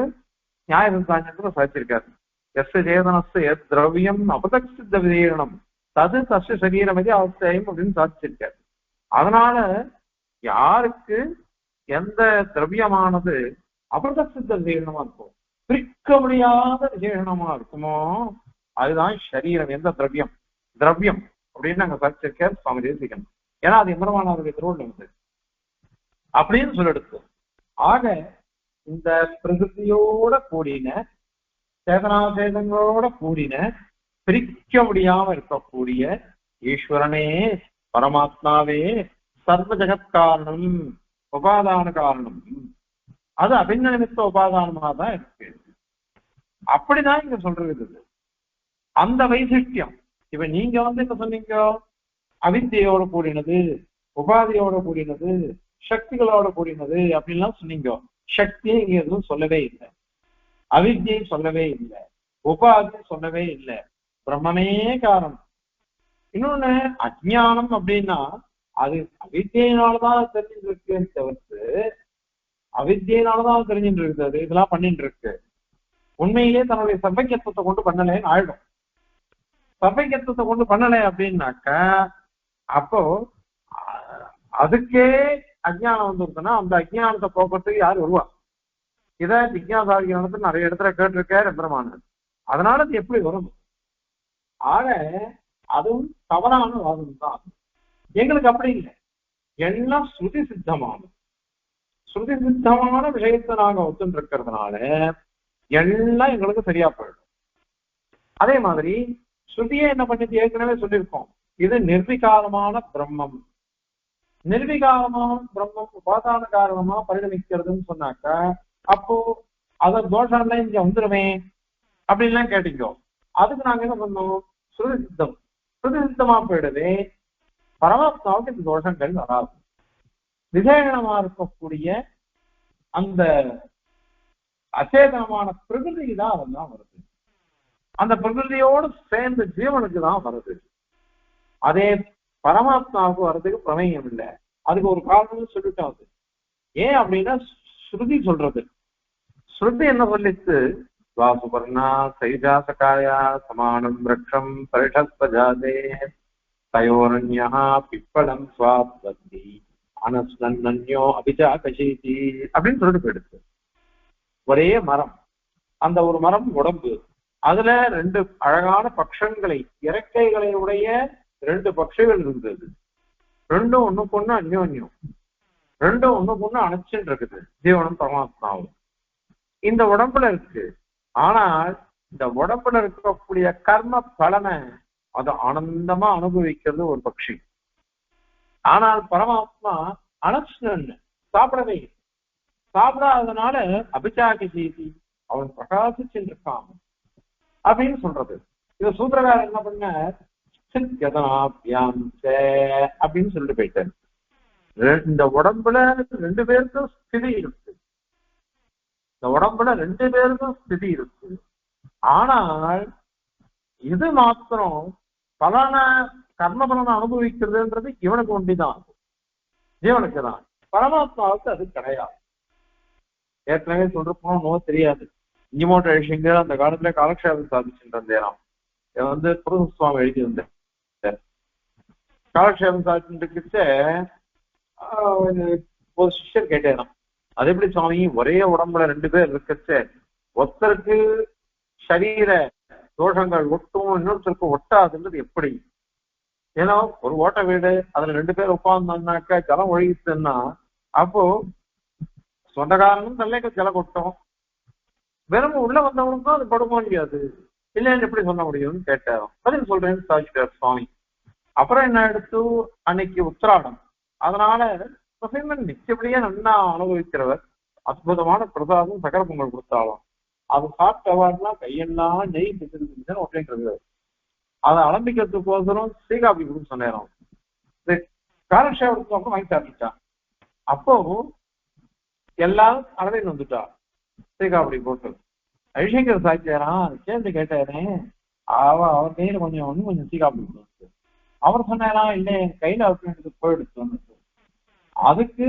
நியாயசந்தானத்துல சாதிச்சிருக்காரு. எஸ் சேதனஸ் எத் திரவியம் அப்ரதக் சித்த விசேஷனம் தது தஸ்ய சரீரம் இது அவசியம் அப்படின்னு சாதிச்சிருக்காரு. அதனால யாருக்கு எந்த திரவியமானது அப்ரதக் சித்த விசேஷனமா இருக்கும், பிரிக்க முடியாத விசேஷனமா இருக்குமோ அதுதான் சரீரம். எந்த திரவியம் திரவியம் அப்படின்னு நாங்க சாதிச்சிருக்காரு சுவாமி தேசிகன். ஏன்னா அது எம்பெருமானாருடைய திருவள்ளுவர் வந்து அப்படின்னு சொல்லெடுத்து. ஆக இந்த பிரகிருதியோட கூடின சேதனாசேதங்களோட கூடின பிரிக்க முடியாம இருக்கக்கூடிய ஈஸ்வரனே பரமாத்மாவே சர்வ ஜெகத் காரணம், உபாதான காரணம். அது அபின்ன நிமித்த உபாதானமா தான் இருக்கு. அப்படிதான் இங்க சொல்றது. அந்த வைசிஷ்டியம் இப்ப நீங்க என்ன சொன்னீங்க? அவித்தியோட கூடினது, உபாதியோட கூடினது, சக்திகளோட கூடினது அப்படின்லாம் சொன்னீங்க. சக்தியை இங்க எதுவும் சொல்லவே இல்லை, அவித்தியை சொல்லவே இல்லை, உபாதி சொல்லவே இல்லை. பிரம்மமே காரணம். இன்னொன்னு அஜ்ஞானம் அப்படின்னா அது அவித்தியினாலதான் தெரிஞ்சுட்டு இருக்குன்னு தவிர்த்து, அவித்தியினாலதான் தெரிஞ்சுட்டு இருக்குது, இதெல்லாம் பண்ணிட்டு இருக்கு. உண்மையிலே தன்னுடைய சர்வஜத்துவத்தை கொண்டு பண்ணலைன்னு ஆயிடும். சர்வஜத்துவத்தை கொண்டு பண்ணலை அப்படின்னாக்க அப்போ அதுக்கே அஜ்ஞானம் வந்துருக்குன்னா அந்த அஜ்ஞானத்தை போக்குறதுக்கு யார் வருவா? இதை ஜிக்ஞாசாதிக்கு நிறைய இடத்துல கேட்டிருக்காரு எம்பெருமானார். அதனால அது எப்படி வரும்? ஆக அதுவும் தவறான வாதம் தான். எங்களுக்கு அப்படி இல்லை, எல்லாம் ஸ்ருதி சித்தமான ஸ்ருதி சித்தமான விஷயத்தை நாங்க ஒத்துன்னு இருக்கிறதுனால எல்லாம் எங்களுக்கு சரியா போயிடும். அதே மாதிரி ஸ்ருதியை என்ன பண்ணிட்டு ஏற்கனவே சொல்லியிருக்கோம், இது நிர்விகாரமான பிரம்மம். நிர்விகாரமான பிரம்மம் உபாதான காரணமா பரிணமிக்கிறதுன்னு சொன்னாக்க அப்போ அத தோஷம் இங்க வந்துருமே அப்படின்லாம் கேட்டீங்க. அதுக்கு நாங்க என்ன பண்ணோம்? ஸ்ருதி சித்தம். ஸ்ருதி சித்தமா போயிடுவே பரமாத்மாவுக்கு இந்த தோஷங்கள் வராது. விசேஷமா இருக்கக்கூடிய அந்த அச்சேதனமான பிரகிருதி தான் அதெல்லாம் வருது. அந்த பிரகிருதியோடு சேர்ந்த ஜீவனுக்கு தான் வருது. அதே பரமாத்மாவுக்கு வர்றதுக்கு பிரமேயம் இல்லை. அதுக்கு ஒரு காரணம் சொல்லிட்டோம். அது ஏன் அப்படின்னா ஸ்ருதி சொல்றது. ஸ்ருதி என்ன சொல்லிச்சு? வாசுபர்ணா சைஜாசகாயா சமானம் விரக்ஷம் பரிஷஸ்வஜாதே தயோரண்யா பிப்பலம் ஸ்வாப்தி அனஸ்னன்யோ அபிஜாகசீதி அப்படின்னு சொல்லிட்டு போயிடுச்சு. ஒரே மரம், அந்த ஒரு மரம் உடம்பு, அதுல ரெண்டு அழகான பட்சங்களை, இறக்கைகளை உடைய ரெண்டு பட்சிகள் இருந்தது. ரெண்டும் ஒண்ணுக்கு ஒண்ணு அந்யோன்யம், ரெண்டும் ஒண்ணுக்கு ஒண்ணு அணைச்சுன்னு இருக்குது. ஜீவனும் பரமாத்மாவும் இந்த உடம்புல இருக்கு. ஆனால் இந்த உடம்புல இருக்கக்கூடிய கர்ம பலனை அதை ஆனந்தமா அனுபவிக்கிறது ஒரு பட்சி. ஆனால் பரமாத்மா அனஸ்னன்னு சாப்பிடவே, சாப்பிடாததுனால அபிச்சாகி செய்தி அவன் பிரகாசிச்சுட்டு இருக்கான் அப்படின்னு சொல்றது. இத சூத்திரகாரர் என்ன பண்ண அப்படின்னு சொல்லிட்டு போயிட்டாரு. இந்த உடம்புல ரெண்டு பேருக்கும் ஸ்திதி இருக்கு, இந்த உடம்புல ரெண்டு பேருக்கும் ஸ்திதி இருக்கு. ஆனால் இது மாத்திரம் பலன கர்ம பலனை அனுபவிக்கிறதுன்றது இவனுக்கு ஒண்டிதான், ஜீவனுக்கு தான். பரமாத்மாவுக்கு அது கிடையாது. ஏற்கனவே சொல்றப்போம் நோ தெரியாது. இஞ்சிமோட்ட எழுச்சிங்க அந்த காலத்துல காலக்ஷேபம் சாதிச்சுட்டு புருஷ சுவாமி எழுதி வந்தேன். காலக்ஷேபம் சாதிச்சுட்டு ஒரு சிஷ்யர் கேட்டேன், அது எப்படி சுவாமி ஒரே உடம்புல ரெண்டு பேர் இருக்கச்ச ஒருத்தருக்கு சரீர தோஷங்கள் ஒட்டும், இன்னொருத்தருக்கு ஒட்டாதுன்றது எப்படி? ஏன்னா ஒரு ஓட்ட வீடு, அதுல 2 பேர் உட்கார்ந்தாங்கனாக்கா ஜலம் ஒழுகிச்சுன்னா அப்போ சொந்தக்காரனும் தலைக்கு ஜலம் கொட்டும், வெறும் உள்ள வந்தவனுக்கும் அது படுக்க முடியாது. இல்லைன்னு எப்படி சொல்ல முடியும்னு கேட்டார். பதில் சொல்றேன்னு சாதிச்சிட்டார் சுவாமி. அப்புறம் என்ன எடுத்து அன்னைக்கு உத்திராடம், அதனால நிச்சயப்படியே நல்லா அனுபவிக்கிறவர் அற்புதமான பிரசாதம் சக்கர பொங்கல் கொடுத்தாலும் அது சாப்பிட்டவாடுனா கையெல்லாம் நெய் பிடிச்சிருந்துச்சுன்னு அப்படின்றது. அதை அலம்பிக்கிறதுக்கோசரம் சீகாப்பி கொடுக்க சொன்னேன். காலக்ஷேபத்துக்கு அப்புறம் வாங்கி சாப்பிட்டான். அப்போ எல்லாரும் அளவில் வந்துட்டா சீகாப்படி போட்டு. ரவிசங்கர் சாய்ச்சாரான் கேள்வி கேட்டாரு. அவர் கையில கொஞ்சம் சீகாப்படி கொடுத்து அவர் சொன்னாரா, இல்லை என் கையில விட்டுட்டு போயிடுச்சு. அதுக்கு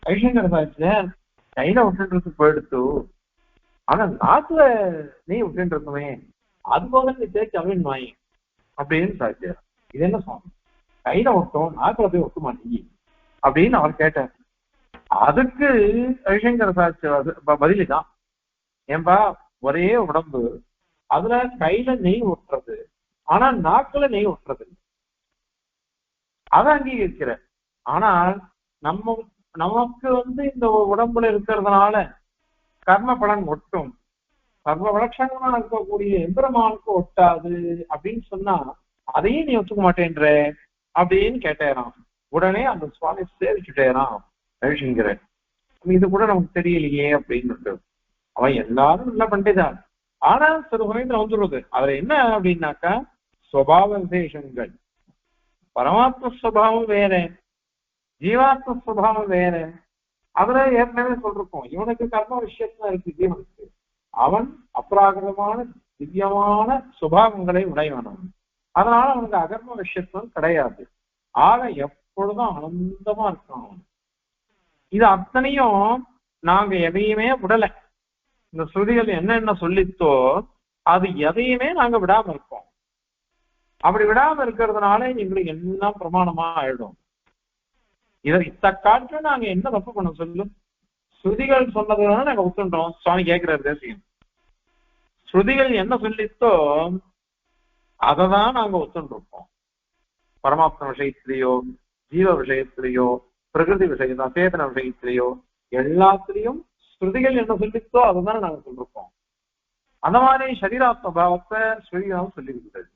ரவிசங்கர் சாய்ச்சார், கையில விட்டுட்டு போயிடுச்சு, ஆனா நாட்டுல நீ விட்டுட்டு இருக்குமே, அது போல நீ தேய்ச்சி அப்படின்னு வாங்கி அப்படின்னு சாய்ச்சார். இது என்ன சுவாமி, கையில விட்டோம் நாக்குல போய் ஒட்ட மாட்டேங்கி அப்படின்னு அவர் கேட்டார். அதுக்கு ரவிசங்கர் சாய்ச்சி பதிலுதான், ஏன்பா ஒரே உடம்பு, அதுல கையில நெய் ஒட்டுறது, ஆனா நாக்குல நெய் ஒட்டுறது, அதை அங்கீகரிக்கிற. ஆனால் நமக்கு இந்த உடம்புல இருக்கிறதுனால கர்ம பலன் ஒட்டும், சர்வ வளட்சணமா இருக்கக்கூடிய எந்திரமானுக்கு ஒட்டாது அப்படின்னு சொன்னா அதையும் நீ ஒத்துக்க மாட்டேன்ற அப்படின்னு கேட்டேறான். உடனே அந்த சுவாமி சேவிச்சுட்டேறான் ரவிசங்கர. இது கூட நமக்கு தெரியலையே அப்படின்னு. அவன் எல்லாரும் நல்லா பண்டிதான், ஆனா சில சமயத்துல வந்துடுறது. அதுல என்ன அப்படின்னாக்கா சுபாவ விசேஷங்கள். பரமாத்ம சுபாவம் வேற, ஜீவாத்ம சுபாவம் வேற. அதுல ஏற்கனவே சொல்லிருக்கோம், இவனுக்கு கர்ம விஷயத்தான் இருக்கு ஜீவனுக்கு. அவன் அப்ராகிருதமான திவ்யமான சுபாவங்களை உடையவன், அதனால அவனுக்கு அகர்ம விஷயத்துவம் கிடையாது. ஆக எப்பொழுதும் ஆனந்தமா இருக்கான். இது அத்தனையும் நாங்க எதையுமே விடல. இந்த ஸ்ருதிகள் என்னென்ன சொல்லித்தோ அது எதையுமே நாங்க விடாம இருக்கோம். அப்படி விடாம இருக்கிறதுனால எங்களுக்கு எல்லாம் பிரமாணமா ஆயிடும். இதை இத்த காட்டு நாங்க என்ன தப்பு பண்ண சொல்லு? ஸ்ருதிகள் சொன்னதுனால நாங்க ஒத்துட்டோம். சுவாமி கேட்கிறாரு தேசியம், ஸ்ருதிகள் என்ன சொல்லித்தோ அததான் நாங்க ஒத்துருப்போம். பரமாத்ம விஷயத்திலேயோ, ஜீவ விஷயத்திலேயோ, பிரகிருதி விஷயம், அசேதன விஷயத்திலேயோ எல்லாத்திலையும் ஸ்ருதிகள் என்ன சொல்லித்தோ அதைதான் நாங்க சொல்லிருப்போம். அந்த மாதிரி சரீராத்ம பாவத்தை ஸ்ருதிதான் சொல்லியிருக்கிறது.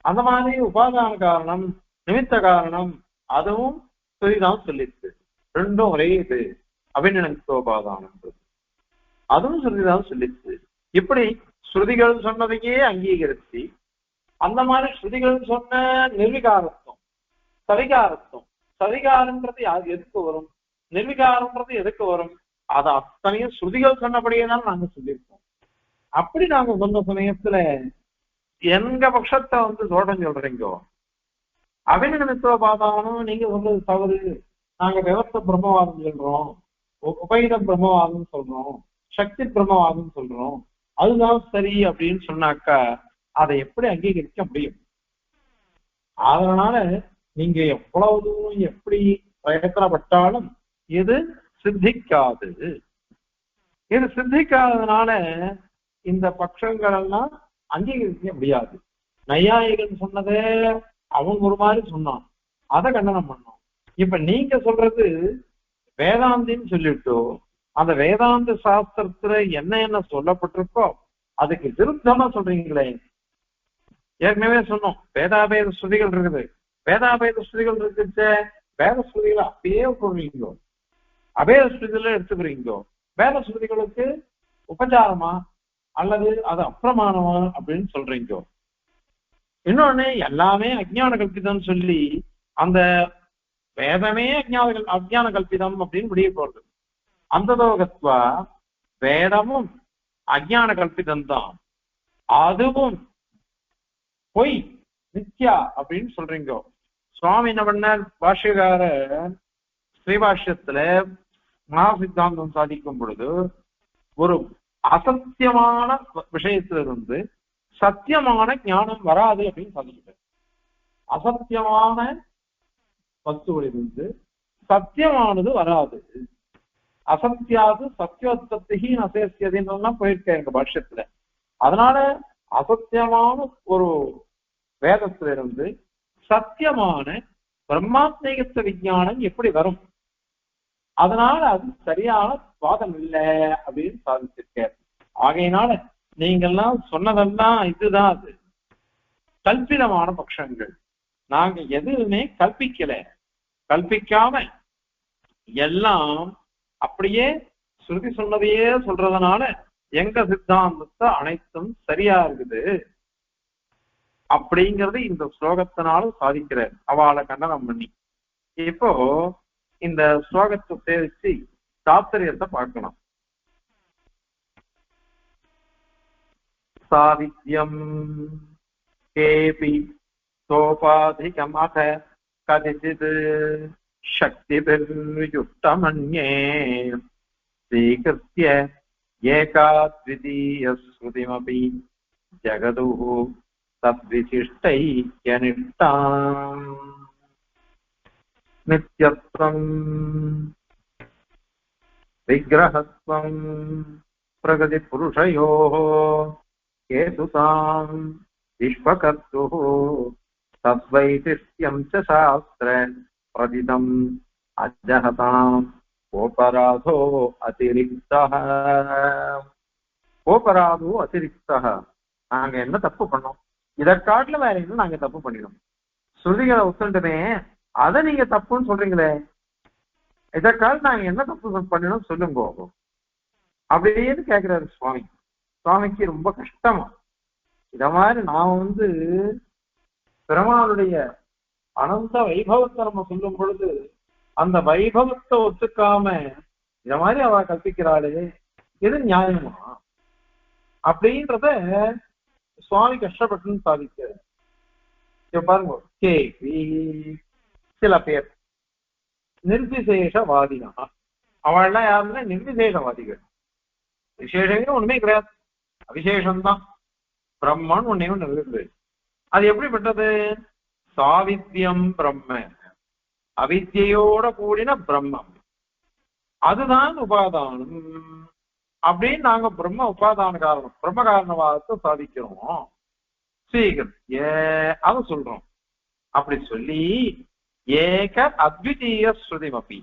அந்த மாதிரி உபாதான காரணம், நிமித்த காரணம், அதுவும் ஸ்ருதிதான் சொல்லிருக்கு. ரெண்டும் ஒரே இது அபிநயனோபாதானம், அதுவும் ஸ்ருதிதான் சொல்லிச்சு. இப்படி ஸ்ருதிகள் சொன்னதையே அங்கீகரிச்சு அந்த மாதிரி ஸ்ருதிகள் சொன்ன நிர்விகாரத்துவம், சவிகாரத்துவம், சவிகாரன்றது எதுக்கு வரும், நிர்விகாரன்றது எதுக்கு வரும், அதை அத்தனையும் ஸ்ருதிகள் சொன்னபடியே தான் நாங்க சொல்லியிருக்கோம். அப்படி நாங்க சொன்ன சமயத்துல எங்க பட்சத்தை தோட்டம் சொல்றீங்கோ, அபிநயனோபாதானம் நீங்க சொல்றது தவறு, நாங்க விவஸ்த பிரம்மவாதம் சொல்றோம், உபயித பிரம்மவாதம் சொல்றோம், சக்தி பிரம்மவாதம் சொல்றோம், அதுதான் சரி அப்படின்னு சொன்னாக்கா அதை எப்படி அங்கீகரிக்க முடியும்? அதனால நீங்க எவ்வளவு தூரம் எப்படி பிரயத்தனப்பட்டாலும் இது சித்திக்காது. இது சித்திக்காததுனால இந்த பட்சங்கள் எல்லாம் அங்கீகரிக்க முடியாது. நையாயிகன் சொன்னதே அவன் ஒரு மாதிரி சொன்னான், அதை கண்டனம் பண்ணோம். இப்ப நீங்க சொல்றது வேதாந்தின்னு சொல்லிட்டு அந்த வேதாந்த சாஸ்திரத்துல என்ன சொல்லப்பட்டிருக்கோ அதுக்கு விருத்தமா சொல்றீங்களே. ஏற்கனவே சொன்னோம், வேதாபேத ஸ்ருதிகள் இருக்குது. வேதாபேத ஸ்ருதிகள் இருக்குச்ச வேத ஸ்ருதிகளை அப்படியே விட்டுறீங்களோ, அபேத ஸ்ருதிகளை எடுத்துக்கிறீங்களோ, வேத ஸ்ருதிகளுக்கு உபச்சாரமா அல்லது அது அப்பிரமாணமா அப்படின்னு சொல்றீங்க. இன்னொன்னு எல்லாமே அஜ்ஞான கல்பிதம் சொல்லி அந்த வேதமே அஜ்ஞான கல்பிதம் அப்படின்னு முடிய போறது. அந்த தோகத்வா வேதமும் அஜ்ஞான கல்பிதம் தான், அதுவும் பொய் நித்யா அப்படின்னு சொல்றீங்க. சுவாமி என்ன பண்ணார், பாஷ்யக்கார ஸ்ரீபாஷ்யத்துல மகா சித்தாந்தம் சாதிக்கும் பொழுது ஒரு அசத்தியமான விஷயத்திலிருந்து சத்தியமான ஞானம் வராது அப்படின்னு சாதிக்கிட்டார். அசத்தியமான வஸ்துவிலிருந்து சத்தியமானது வராது. அசத்தியாது சத்தியோத்பத்தி அசேசியதுன்னு போயிருக்கேன் எங்க பாஷ்யத்துல. அதனால அசத்தியமான ஒரு வேதத்துல இருந்து சத்தியமான பிரம்மாத்மீகத்த விஞ்ஞானம் எப்படி வரும்? அதனால அது சரியான வாதம் இல்லை அப்படின்னு சாதிச்சிருக்காரு. ஆகையினால நீங்கெல்லாம் சொன்னதெல்லாம் இதுதான், அது கல்பிதமான பட்சங்கள். நாங்க எதுவுமே கல்பிக்கல, கல்பிக்காம எல்லாம் அப்படியே ஸ்ருதி சொன்னதையே சொல்றதுனால எங்க சித்தாந்தத்தை அனைத்தும் சரியா இருக்குது அப்படிங்கறது இந்த ஸ்லோகத்தினால சாதிக்கிறார், அவளை கண்டனம் பண்ணி. இப்போ இந்த ஸ்லோகத்தை சேவிச்சு தாத்பரியத்தை பார்க்கணும். சாவித்யம் கேபி சோபாதிகம் அத கதிசித் சக்திபிர்யுக்தமன்யே ஸ்வீகிருத்ய ஏகாத்விதீய ஸ்ருதிமபி ஜகதுः தத்விசிஷ்டையனிஷ்டாம் நித்யத்வம் விக்கிரகத்வம் பிரகதி புருஷயோः கேதுதாம் விஸ்வகர்த்துः தத்வைசிஷ்ட்யம் ச சாஸ்திர பிரதிதம் அஜஹதாம் கோபராதோ அதிரிக்தः. கோபராதோ அதிரிக்தः, நாங்க என்ன தப்பு பண்ணோம்? இதற்காட்டுல வேற என்ன நாங்க தப்பு பண்ணிடும்? ஸ்ருதிகளை ஒத்துண்டுமே அதை நீங்க தப்புன்னு சொல்றீங்களே, இதற்காக நாங்க என்ன தப்பு பண்ணிடும் சொல்லுங்க அப்படின்னு கேக்குறாரு சுவாமி. சுவாமிக்கு ரொம்ப கஷ்டமா. இத மாதிரி நான் பெருமாளுடைய அனந்த வைபவத்தை நம்ம சொல்லும் பொழுது அந்த வைபவத்தை ஒத்துக்காம இத மாதிரி அவ கற்பிக்கிறாளே, எது நியாயமா அப்படின்றத சுவாமி கஷ்டப்பட்டுன்னு சாதிக்கிறார். இப்ப பாருங்க, கேள்வி சில பேர் நிர்விசேஷவாதினா, அவள்லாம் யாருன்னா நிர்விசேஷவாதிகள். விசேஷமே ஒண்ணுமே கிடையாது, அவிசேஷம்தான். பிரம்மன் ஒன்னே ஒண்ணு இருக்குது. அது எப்படிப்பட்டது? சாவித்யம் பிரம்ம, அவித்யோட கூடின பிரம்மம், அதுதான் உபாதானம் அப்படின்னு நாங்க பிரம்ம உபாதான காரணம் பிரம்ம காரணவாதத்தை சாதிக்கிறோம். ஸ்வீகரித்ய அதை சொல்றோம். அப்படி சொல்லி ஏக அத்விதீய ஸ்ருதிமபி,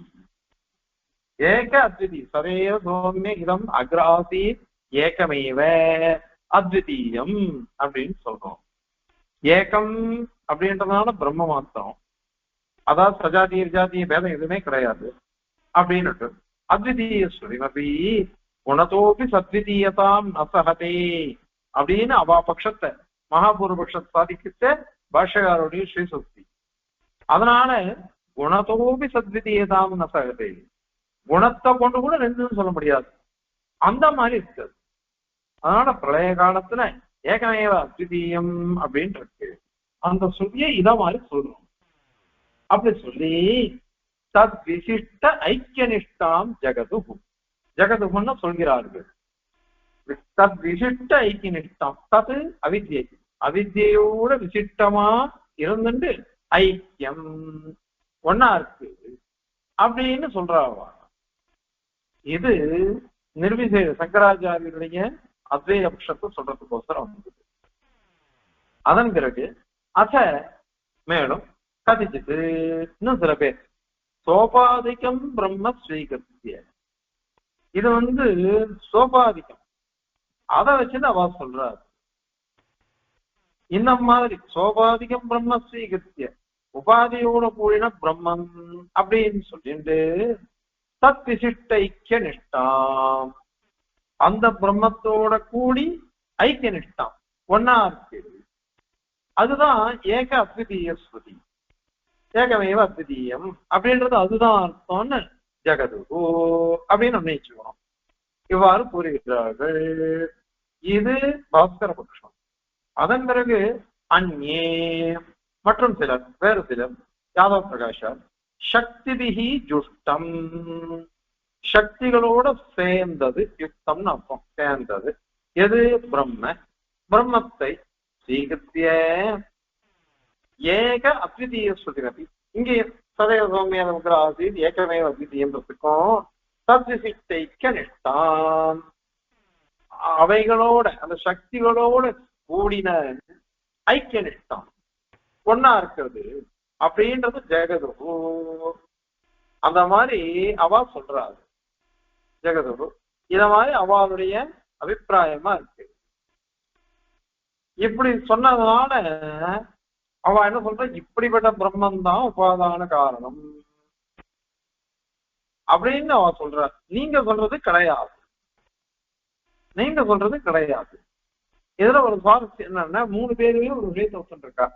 ஏக அத்விதீய சதேவ சௌமிய இதம் அக்ராசி ஏகமேவ அத்விதீயம் அப்படின்னு சொல்றோம். ஏகம் அப்படின்றதுனால பிரம்ம மாத்திரம், அதாவது சஜாத்திய விஜாத்திய பேதம் எதுவுமே கிடையாது அப்படின்னு. அத்விதீய ஸ்ருதிமபி குணத்தோபி சத்விதீயதாம் நசகதே அப்படின்னு அவா பட்சத்தை மகாபூர்வபக்ஷத்தை சாதிக்கிட்ட பாஷ்யகாரோடைய ஸ்ரீசுக்தி. அதனால குணத்தோபி சத்விதீயதாம் நசகதே, குணத்தை கொண்டு கூட ரெண்டுன்னு சொல்ல முடியாது, அந்த மாதிரி இருக்குது. அதனால பிரளய காலத்துல ஏகமேவ அத்விதீயம் அப்படின்னு இருக்கு. அந்த சொல்லிய இத மாதிரி சொல்றோம். அப்படி சொல்லி தத் விசிஷ்ட ஐக்கியனிஷ்டாம் ஜகது, ஜகதுன்னு சொல்கிறார்கள். தத் விசிஷ்ட ஐக்கியனிஷ்டாம், தது அவித்யை, அவித்யோட விசிஷ்டமா இருந்துட்டு ஐக்கியம் ஒன்னா இருக்கு அப்படின்னு சொல்றாவா. இது நிர்விசேஷ சங்கராச்சாரியருடைய அத்வைத பட்சத்தை சொல்றதுக்கோசரம் வந்தது. அதன் பிறகு அத மேலும் கதிச்சிட்டு இன்னும் சில பேர் சோபாதிகம் பிரம்ம ஸ்வீகரித்ய, இது சோபாதிகம், அதை வச்சுட்டு அவ சொல்றாரு. இந்த மாதிரி சோபாதிகம் பிரம்ம ஸ்வீகரித்ய, உபாதியோட கூடின பிரம்மம் அப்படின்னு சொல்லிட்டு தத் விசிஷ்ட ஐக்கிய நிஷ்டாம், அந்த பிரம்மத்தோட கூடி ஐக்கிய நிஷ்டாம் ஒன்னா இருக்கு. அதுதான் ஏக அத்விதீய ஸ்ருதி, ஏகமேவ அத்விதீயம் அப்படின்றது அதுதான் அர்த்தம்னு ஜகது அப்படின்னு நினைச்சுக்கணும். இவ்வாறு கூறுகிறார்கள். இது பாஸ்கர பட்சம். அதன் பிறகு அந்நே மற்றும் சிலர், வேறு சிலர், யாதவ பிரகாஷர் சக்திபிகி ஜுஷ்டம், சக்திகளோட சேர்ந்தது, யுக்தம்னு அர்த்தம், சேர்ந்தது எது? பிரம்ம, பிரம்மத்தை ஸ்வீகரித்ய ஏக அத்விதீய ஸ்ருதிமபி, இங்கே சதேவ சௌமிய ஆசீத் ஏகமேவ அத்விதீயன்றதுக்கும் தத்விசிஷ்டைக்க நிஷ்டான், அவைகளோட அந்த சக்திகளோட கூடின ஐக்கிய நிஷ்டான் ஒன்னா இருக்கிறது அப்படின்றது ஜெகதுரு. அந்த மாதிரி அவ சொல்றாரு ஜெகதுரு. இத மாதிரி அவளுடைய அபிப்பிராயமா இருக்கு. இப்படி சொன்னதுனால அவ என்ன சொல்ற, இப்படிப்பட்ட பிரம்மன் தான் உபாதான காரணம் அப்படின்னு அவ சொல்ற. நீங்க சொல்றது கிடையாது, நீங்க சொல்றது கிடையாது. இதுல ஒரு சுவாரஸ்யம் என்னன்னா, 3 பேருமே ஒரு விஷயத்தை ஒத்துருக்கா.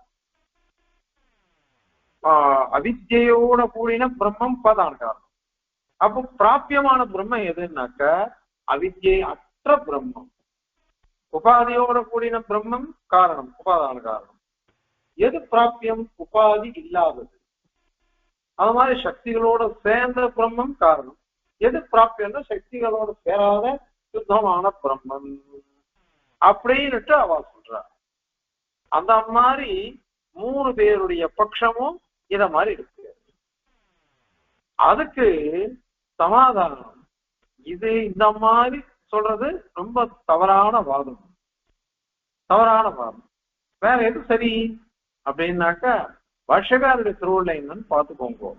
அவித்யோட கூடின பிரம்மம் உபாதான காரணம். அப்போ பிராபியமான பிரம்மம் எதுன்னாக்க அவித்யை அற்ற பிரம்மம். உபாதியோட கூடின பிரம்மம் காரணம், உபாதான காரணம். எது பிராபியம்? உபாதி இல்லாதது. அது மாதிரி சக்திகளோட சேர்ந்த பிரம்மம் காரணம். எது பிராபியம்னா சக்திகளோட சேராத சுத்தமான பிரம்மம் அப்படின்னுட்டு அவ சொல்றா. அந்த மாதிரி 3 பேருடைய பட்சமும் இத மாதிரி இருக்கு. அதுக்கு சமாதானம் இது. இந்த மாதிரி சொல்றது ரொம்ப தவறான வாதம், தவறான வாதம். வேற எது சரி அப்படின்னாக்கா பாஷ்யக்காரருடைய திருவுள்ள என்னன்னு பார்த்துக்கோங்க.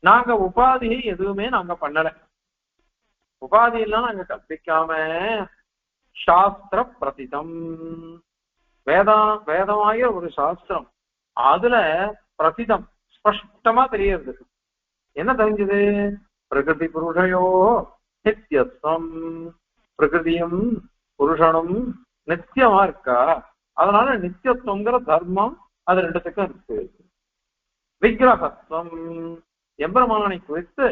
நாங்க உபாதியை எதுவுமே நாங்க பண்ணல, உபாதியெல்லாம் நாங்க கற்பிக்காம சாஸ்திர பிரதிதம், வேதமாகிய ஒரு சாஸ்திரம், அதுல பிரதிதம் ஸ்பஷ்டமா தெரியுது. என்ன தெரிஞ்சது? பிரகிருதி புருஷயோ நித்தியத்துவம், பிரகிருதியும் புருஷனும் நித்தியமா இருக்கா, அதனால நித்தியத்துவங்கிற தர்மம் அது 2த்துக்கும் இருக்கு. விக்கிரகத்துவம், எம்பெருமானை குறித்து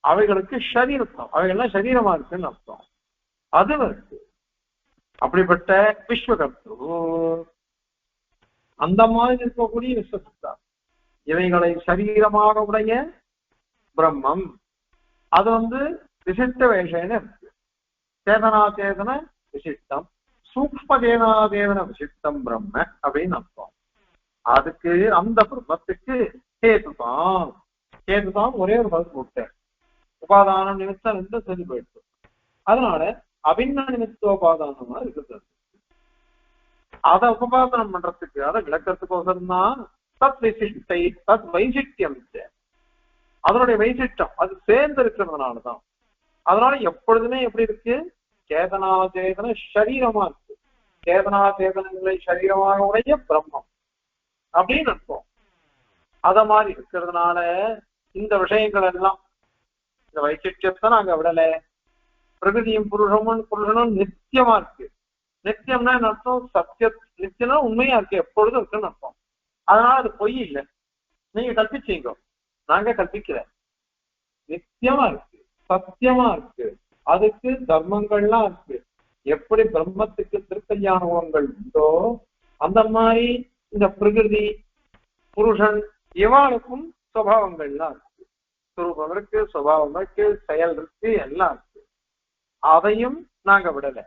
அவைகளுக்கு சரீரத்துவம், அவைகள்லாம் சரீரமா இருக்குன்னு அர்த்தம், அது இருக்கு. அப்படிப்பட்ட விஸ்வகர்த்து அந்த மாதிரி இருக்கக்கூடிய விஸ்வகர்த்தா, இவைகளை சரீரமாக உடைய பிரம்மம், அது விசிஷ்ட வேஷன்னு இருக்கு. சேதனாச்சேதன விசிஷ்டம், சூக்ம சேதனாச்சேதன விசிஷ்டம் பிரம்ம அப்படின்னு அர்த்தம். அதுக்கு அந்த பிரம்மத்துக்கு கேதுதான், கேதுதான் ஒரே ஒரு பதம் போட்டேன். உபாதான நிமித்தம் 2 சொல்லி போயிடுச்சு. அதனால அபின்ன நிமித்தோபாதானமா இருக்குது. அதை உபாதானம் பண்றதுக்கு, அதை விளக்கத்துக்கோசரம் தான் தத் விசிஷ்டை தத் வைசிஷ்டியம், அதனுடைய வைசிஷ்டம் அது சேர்ந்து இருக்கிறதுனாலதான். அதனால எப்பொழுதுமே எப்படி இருக்கு? சேதனாச்சேதன சரீரமா இருக்கு. சேதனாச்சேதனங்களை சரீரமாக உடைய பிரம்மம் அப்படின்னு அர்த்தம். அத மாதிரி இருக்கிறதுனால இந்த விஷயங்கள் எல்லாம், இந்த வைசிஷ்டியத்தை நாங்க விடல. பிரகிருதியும் புருஷனும் நித்தியமா இருக்கு. நித்தியம்னா என்ன அர்த்தம்? சத்திய நித்தியம்னா உண்மையா இருக்கு, எப்பொழுதும் இருக்குன்னு அர்த்தம். அதனால அது பொய் இல்லை, நீங்க கற்பிச்சீங்க, நாங்க கற்பிக்கல. நித்தியமா இருக்கு, சத்தியமா இருக்கு, அதுக்கு தர்மங்கள்லாம் இருக்கு. எப்படி பிரம்மத்துக்கு திருக்கல்யாண குணங்கள் உண்டோ அந்த மாதிரி இந்த பிரகிருதி புருஷன் இவாளுக்கும் சுபாவங்கள்லாம் இருக்கு. சுரூபம் இருக்கு, சுபாவம் இருக்கு, செயல் இருக்கு, எல்லாம் இருக்கு. அதையும் நாங்க விடல.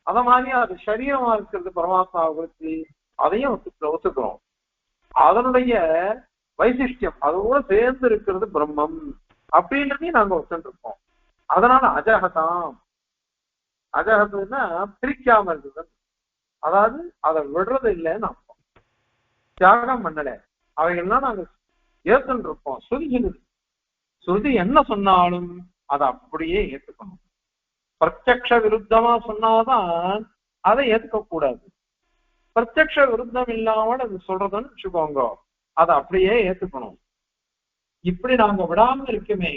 அத மாதிரி அது சரீரமா இருக்கிறது பரமாத்மாவை குறித்து, அதையும் ஒத்துக்கிறோம். அதனுடைய வைசிஷ்டியம் அதோட சேர்ந்து இருக்கிறது பிரம்மம் அப்படின்றதையும் நாங்க ஒத்துருக்கோம். அதனால அஜகதாம், அஜகத்துன்னா பிரிக்காம இருக்குது, அதாவது அதை விடுறது இல்லைன்னு அர்த்தம். தியாகம் பண்ணல, அவைகள்லாம் நாங்க ஏத்துன்னு இருக்கோம். ஸ்ருதி என்ன சொன்னாலும் அதை அப்படியே ஏத்துக்கணும். பிரத்யக்ஷ விருத்தமா சொன்னாதான் அதை ஏத்துக்க கூடாது. பிரத்யக்ஷ விருத்தம் இல்லாமல் அது சொல்றதுன்னு வச்சுக்கோங்க, அதை அப்படியே ஏத்துக்கணும். இப்படி நாங்க விடாம இருக்குமே,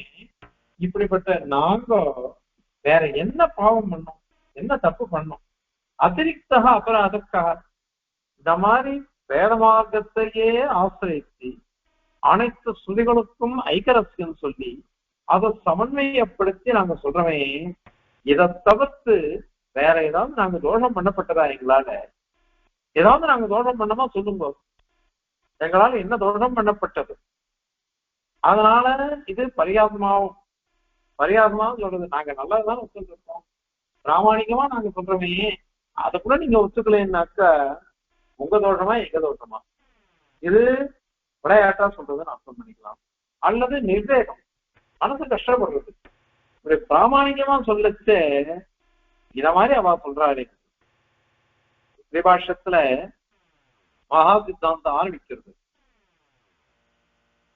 இப்படிப்பட்ட நாங்க வேற என்ன பாவம் பண்ணோம், என்ன தப்பு பண்ணோம்? அதிரிக்தா அபராதக்காக இந்த மாதிரி வேத மார்க்கத்தையே ஆசிரியத்து அனைத்து ஸ்ருதிகளுக்கும் ஐக்கரசியம் சொல்லி அதை சமன்வயப்படுத்தி நாங்க சொல்றோமே, இதை தவிர்த்து வேற ஏதாவது நாங்க தோஷம் பண்ணப்பட்டதா எங்களால? ஏதாவது நாங்க தோஷம் பண்ணமா சொல்லுங்க, எங்களால என்ன தோஷம் பண்ணப்பட்டது? அதனால இது பரியாசமாவும் சொல்றது. நாங்க நல்லதுதான் ஒத்துருக்கோம், பிராமணிகமா நாங்க சொல்றோமே, அதை கூட நீங்க ஒத்துக்கலைன்னாக்கா உங்க தோஷமா எங்க தோஷமா? இது விளையாட்டா சொல்றதுன்னு அர்த்தம் பண்ணிக்கலாம். அல்லது நிர்வேகம், மனசு கஷ்டப்படுறது. இப்படி பிராமணிகமா சொல்லச்சு இத மாதிரி அவ சொல்றாரு. விபாஷத்துல மகா சித்தாந்தம் ஆரம்பிக்கிறது.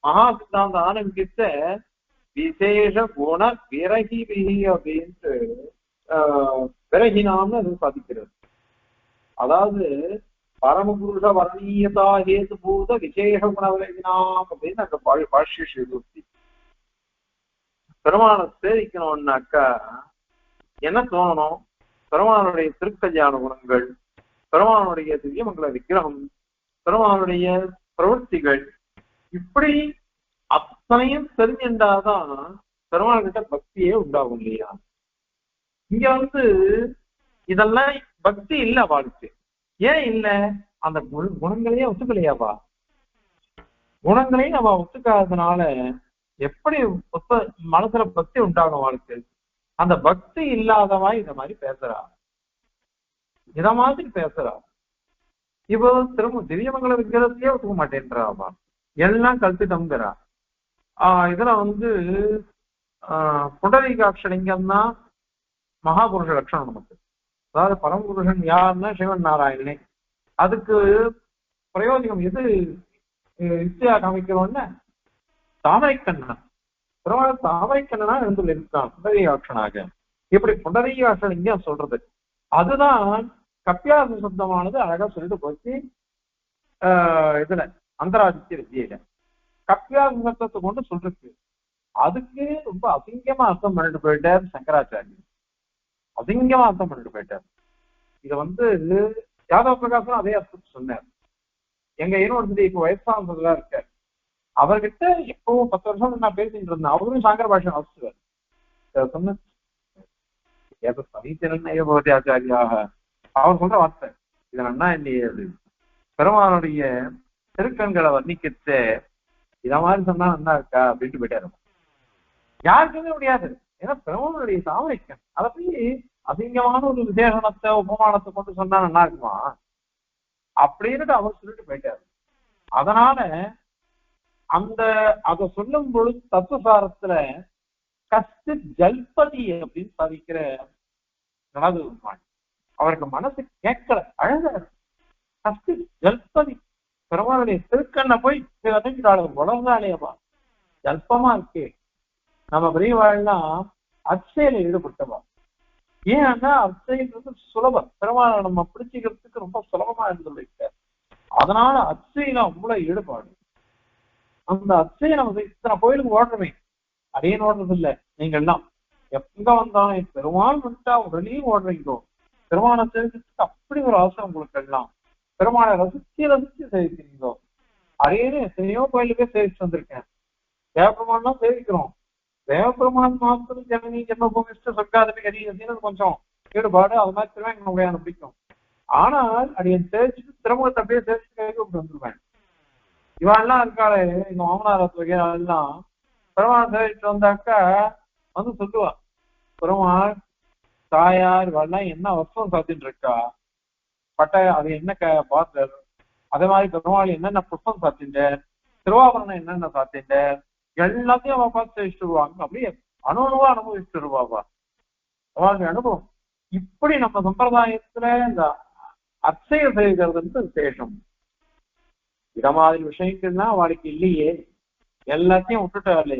மகா சித்தாந்தம் ஆரம்பிச்ச விசேஷ குண விரகி விகி அப்படின்ட்டு விரகினான்னு அது சாதிக்கிறது. அதாவது பரமபுருஷ வர்ணீயதா ஹேது பூத விசேஷ குண விரகினாம் அப்படின்னு அந்த பாஷ்ய ஸ்ரீ பெருமானை சேவிக்கணும்னாக்கா என்ன தோணணும்? பெருமானுடைய திருக்கல்யாண குணங்கள், பெருமானுடைய திவ்யமங்கல விக்கிரகம், பெருமானுடைய பிரவൃத்திகள், இப்படி அத்தனையும் தெரிஞ்சின்றாதான் பெருமாள் கிட்ட பக்தியே உண்டாகும் இல்லையா? இங்க இதெல்லாம் பக்தி இல்ல வாழ்க்கை. ஏன் இல்ல? அந்த குணங்களையே ஒத்துக்கலையாவா? குணங்களையும் அவ ஒத்துக்காததுனால எப்படி மனசுல பக்தி உண்டாகும் வாழ்க்கை? அந்த பக்தி இல்லாதவா இத மாதிரி பேசுறா, இத மாதிரி பேசுறா. இப்போ திரும்ப திவ்யமங்கல விக்கிரகத்தையே ஒத்துக்க மாட்டேன்றாவா, எல்லாம் கல்பிதம்ங்கிறா. இதுல புண்டரீகாட்சலிங்கம் தான் மகாபுருஷ லட்சணம் நமக்கு. அதாவது பரமபுருஷன் யாருன்னா சிவன் நாராயணனே. அதுக்கு பிரயோஜனம் எது யுக்தியா காமிக்கிறோம்னா தாமரைக்கண்ணன். பெருமாள் தாமரைக்கண்ணனா எழுந்துள்ள இருக்கான் புண்டரீகாட்சனாக. இப்படி புண்டரீகாட்சலிங்கம் சொல்றது அதுதான் கப்பியாச சப்தமானது அழகா சொல்லிட்டு போச்சு. இதுல அந்தராதித்ய வித்தியில கப்பியாச சப்தத்தை கொண்டு சொல்றது. அதுக்கு ரொம்ப அசிங்கமா அர்த்தம் பண்ணிட்டு போயிட்டார் சங்கராச்சாரியர். அசிங்கமா அர்த்தம் பண்ணிட்டு போயிட்டார். இத யாதவ பிரகாசம் அதே அர்த்தத்தை சொன்னார். எங்க யூனிவர்சிட்டி இப்போ வயசானதுல இருக்கார். அவர்கிட்ட எப்பவும் 10 வருஷம் நான் பேசிட்டு இருந்தேன். அவரும் சாங்கர பாஷை வாசிச்சுவார். சொன்ன சமீச்சனபவதி ஆச்சாரியாக அவர் சொல்ற வார்த்தை இது நன்னா இல்லையே. அது பெருமானுடைய திருக்கண்களை வர்ணிக்கச்ச இத மாதிரி சொன்னா நல்லா இருக்கா அப்படின்ட்டு போயிட்டாரு. யாருக்குமே முடியாது. ஏன்னா பெருமானுடைய தாமரைக்கண் அதை போய் அசிங்கமான ஒரு விசேஷணத்தை உபமானத்தை கொண்டு சொன்னா நல்லா இருக்குமா அப்படின்னுட்டு அவர் சொல்லிட்டு போயிட்டாரு. அதனால அதை சொல்லும் பொழுது தத்துவசாரத்துல கஷ்ட ஜல்பதி அப்படின்னு சாதிக்கிற நடவு அவருக்கு மனசு கேட்கல, அழகாரு. கஷ்ட ஜல்பதி பெருமாளுடைய திருக்கண்ணை போய் உலகாலேயவா ஜல்பமா இருக்கே. நம்ம பெரியவாழ்லாம் அச்சையில ஈடுபட்டவா. ஏன்னா அச்சைன்றது சுலபம். பெருமாளை நம்ம பிடிச்சிக்கிறதுக்கு ரொம்ப சுலபமா இருந்துள்ளார். அதனால அச்சையில அவ்வளவு ஈடுபாடு. அந்த அச்சையை நம்ம இத்தனை கோயிலுக்கு ஓடுறமே அதையும் ஓடுறது இல்லை. நீங்க எல்லாம் எங்க வந்தாலும் பெருமாள் வந்துட்டா உடனே ஓடுறீங்களோ. பெருமாளை சேவிக்கிறதுக்கு அப்படி ஒரு ஆசை உங்களுக்கு எல்லாம். பெருமாளை ரசிச்சு சேவிக்கிறீங்களோ. அதே எத்தனையோ கோயிலுக்கே சேவிச்சு வந்திருக்கேன். தேவபெருமான் சேவிக்கிறோம். தேவபெருமான் மாத்திரம் ஜனனி ஜென்மபூமிஷ்ட சொர்க்காதபி கரி அப்படின்னு கொஞ்சம் ஈடுபாடு. அது மாதிரி திருவேங்கட பிடிக்கும். ஆனால் அடி என் சேவிச்சுட்டு திருமுகத்தை அப்படியே சேவிச்சு கைக்கு வந்துருவேன். இவாள்லாம் இருக்காளே எங்க மாமனார் வகையெல்லாம் பெருமாள் சேவிச்சு வந்தாக்கா சொல்லுவா, பெருமாள் தாயார் இவாள்லாம் என்ன வஸ்திரம் சாத்திட்டு இருக்கா, பட்டை அது என்ன பாத்தர், அதே மாதிரி பெருமாள் என்னென்ன புஷ்பம் சாத்திட்டார், திருவாபரணம் என்னென்ன சாத்திட்டார், எல்லாத்தையும் அவ பார்த்து சேவிச்சுட்டு வருவாங்க. அப்படியே அணுவா அனுபவிச்சுட்டு வருவாவா அவளுடைய அனுபவம். இப்படி நம்ம சம்பிரதாயத்துல இந்த அச்சய செய்கிறது விசேஷம். இத மாதிரி விஷயங்கள்லாம் அவளுக்கு இல்லையே. எல்லாத்தையும் விட்டுட்டாலே,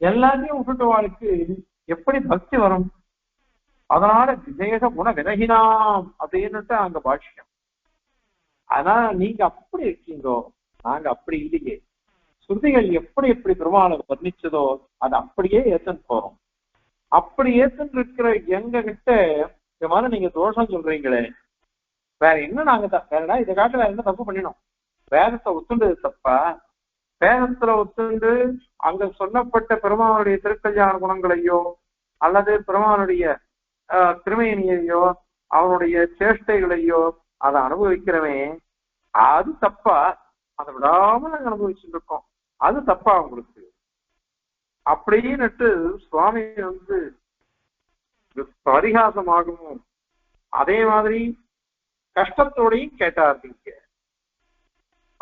எல்லாத்தையும் விட்டுட்டு அவளுக்கு எப்படி பக்தி வரும்? அதனால விசேஷ குண விரகினாம் அப்படின்னுட்டு அங்க பாஷ்யம். அதனால நீங்க அப்படி இருக்கீங்கோ, நாங்க அப்படி இல்லையே. ஸ்ருதிகள் எப்படி எப்படி பெருமாளை வர்ணிச்சதோ அது அப்படியே ஏத்துன்னு போறோம். அப்படி ஏத்துன்னு இருக்கிற எங்க கிட்ட இந்த மாதிரி நீங்க தோஷம் சொல்றீங்களே, வேற என்ன நாங்க வேறடா இதை காட்டு வேற என்ன தப்பு பண்ணினோம்? வேதத்தை ஒத்துண்டது தப்பா? வேதத்துல ஒத்துண்டு அங்க சொல்லப்பட்ட பெருமானுடைய திருக்கல்யாண குணங்களையோ அல்லது பெருமானுடைய திருமேனியையோ அவனுடைய சேஷ்டைகளையோ அதை அனுபவிக்கிறவன் அது தப்பா? அதை விடாம நாங்க அனுபவிச்சுட்டு இருக்கோம். அது தப்பா உங்களுக்கு அப்படின்னுட்டு சுவாமி பரிகாசமாகவும் அதே மாதிரி கஷ்டத்தோடையும் கேட்டாருங்க.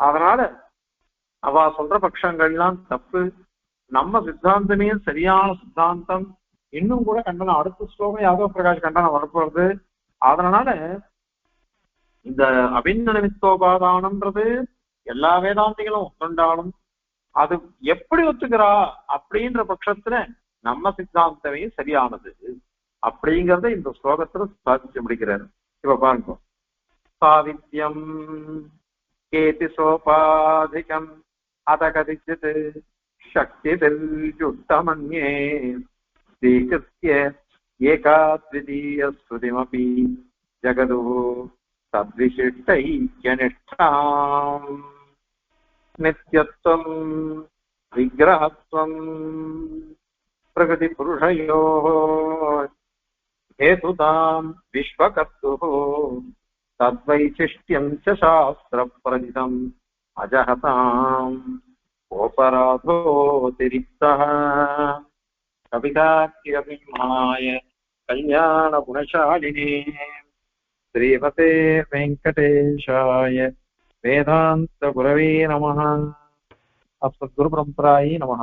அதனால அவ சொல்ற பட்சங்கள்லாம் தப்பு. நம்ம சித்தாந்தமே சரியான சித்தாந்தம். இன்னும் கூட கண்டனம் அடுத்த ஸ்லோகம் யாதவ பிரகாஷ் கண்டனம் வரப்போறது. அதனால இந்த அபின்ன நிமித்தோபாதானம்ன்றது எல்லா வேதாந்திகளும் ஒத்துண்டாலும் அது எப்படி ஒத்துக்கிறா அப்படின்ற பட்சத்துல நம்ம சித்தாந்தமே சரியானது அப்படிங்கறத இந்த ஸ்லோகத்துல சாதிச்சு முடிக்கிறாரு. இப்ப பாருங்க, சாவித்யம் கேதி சோபாதிகம் அத கதிச்சித் சக்திதல்யுக்தமன்யே ஸ்ரீகிருத்ய ஏகாத்விதீய ஸ்ருதிமபி ஜகது தத்விசிஷ்டைக்யநிஷ்டாம் நித்யத்வம் விக்கிரகத்வம் பிரகிருதி புருஷயோः हेतुतां विश्वकर्तुः तद्वैशिष्ट्यं च शास्त्रप्रदितम् अजहताम् ओपराधोऽतिरिक्तः कवितार्किकसिंहाय कल्याणगुणशालिने श्रीमते वेङ्कटेशाय वेदान्तगुरवे नमः. अस्मद्गुरुपरम्परायै नमः.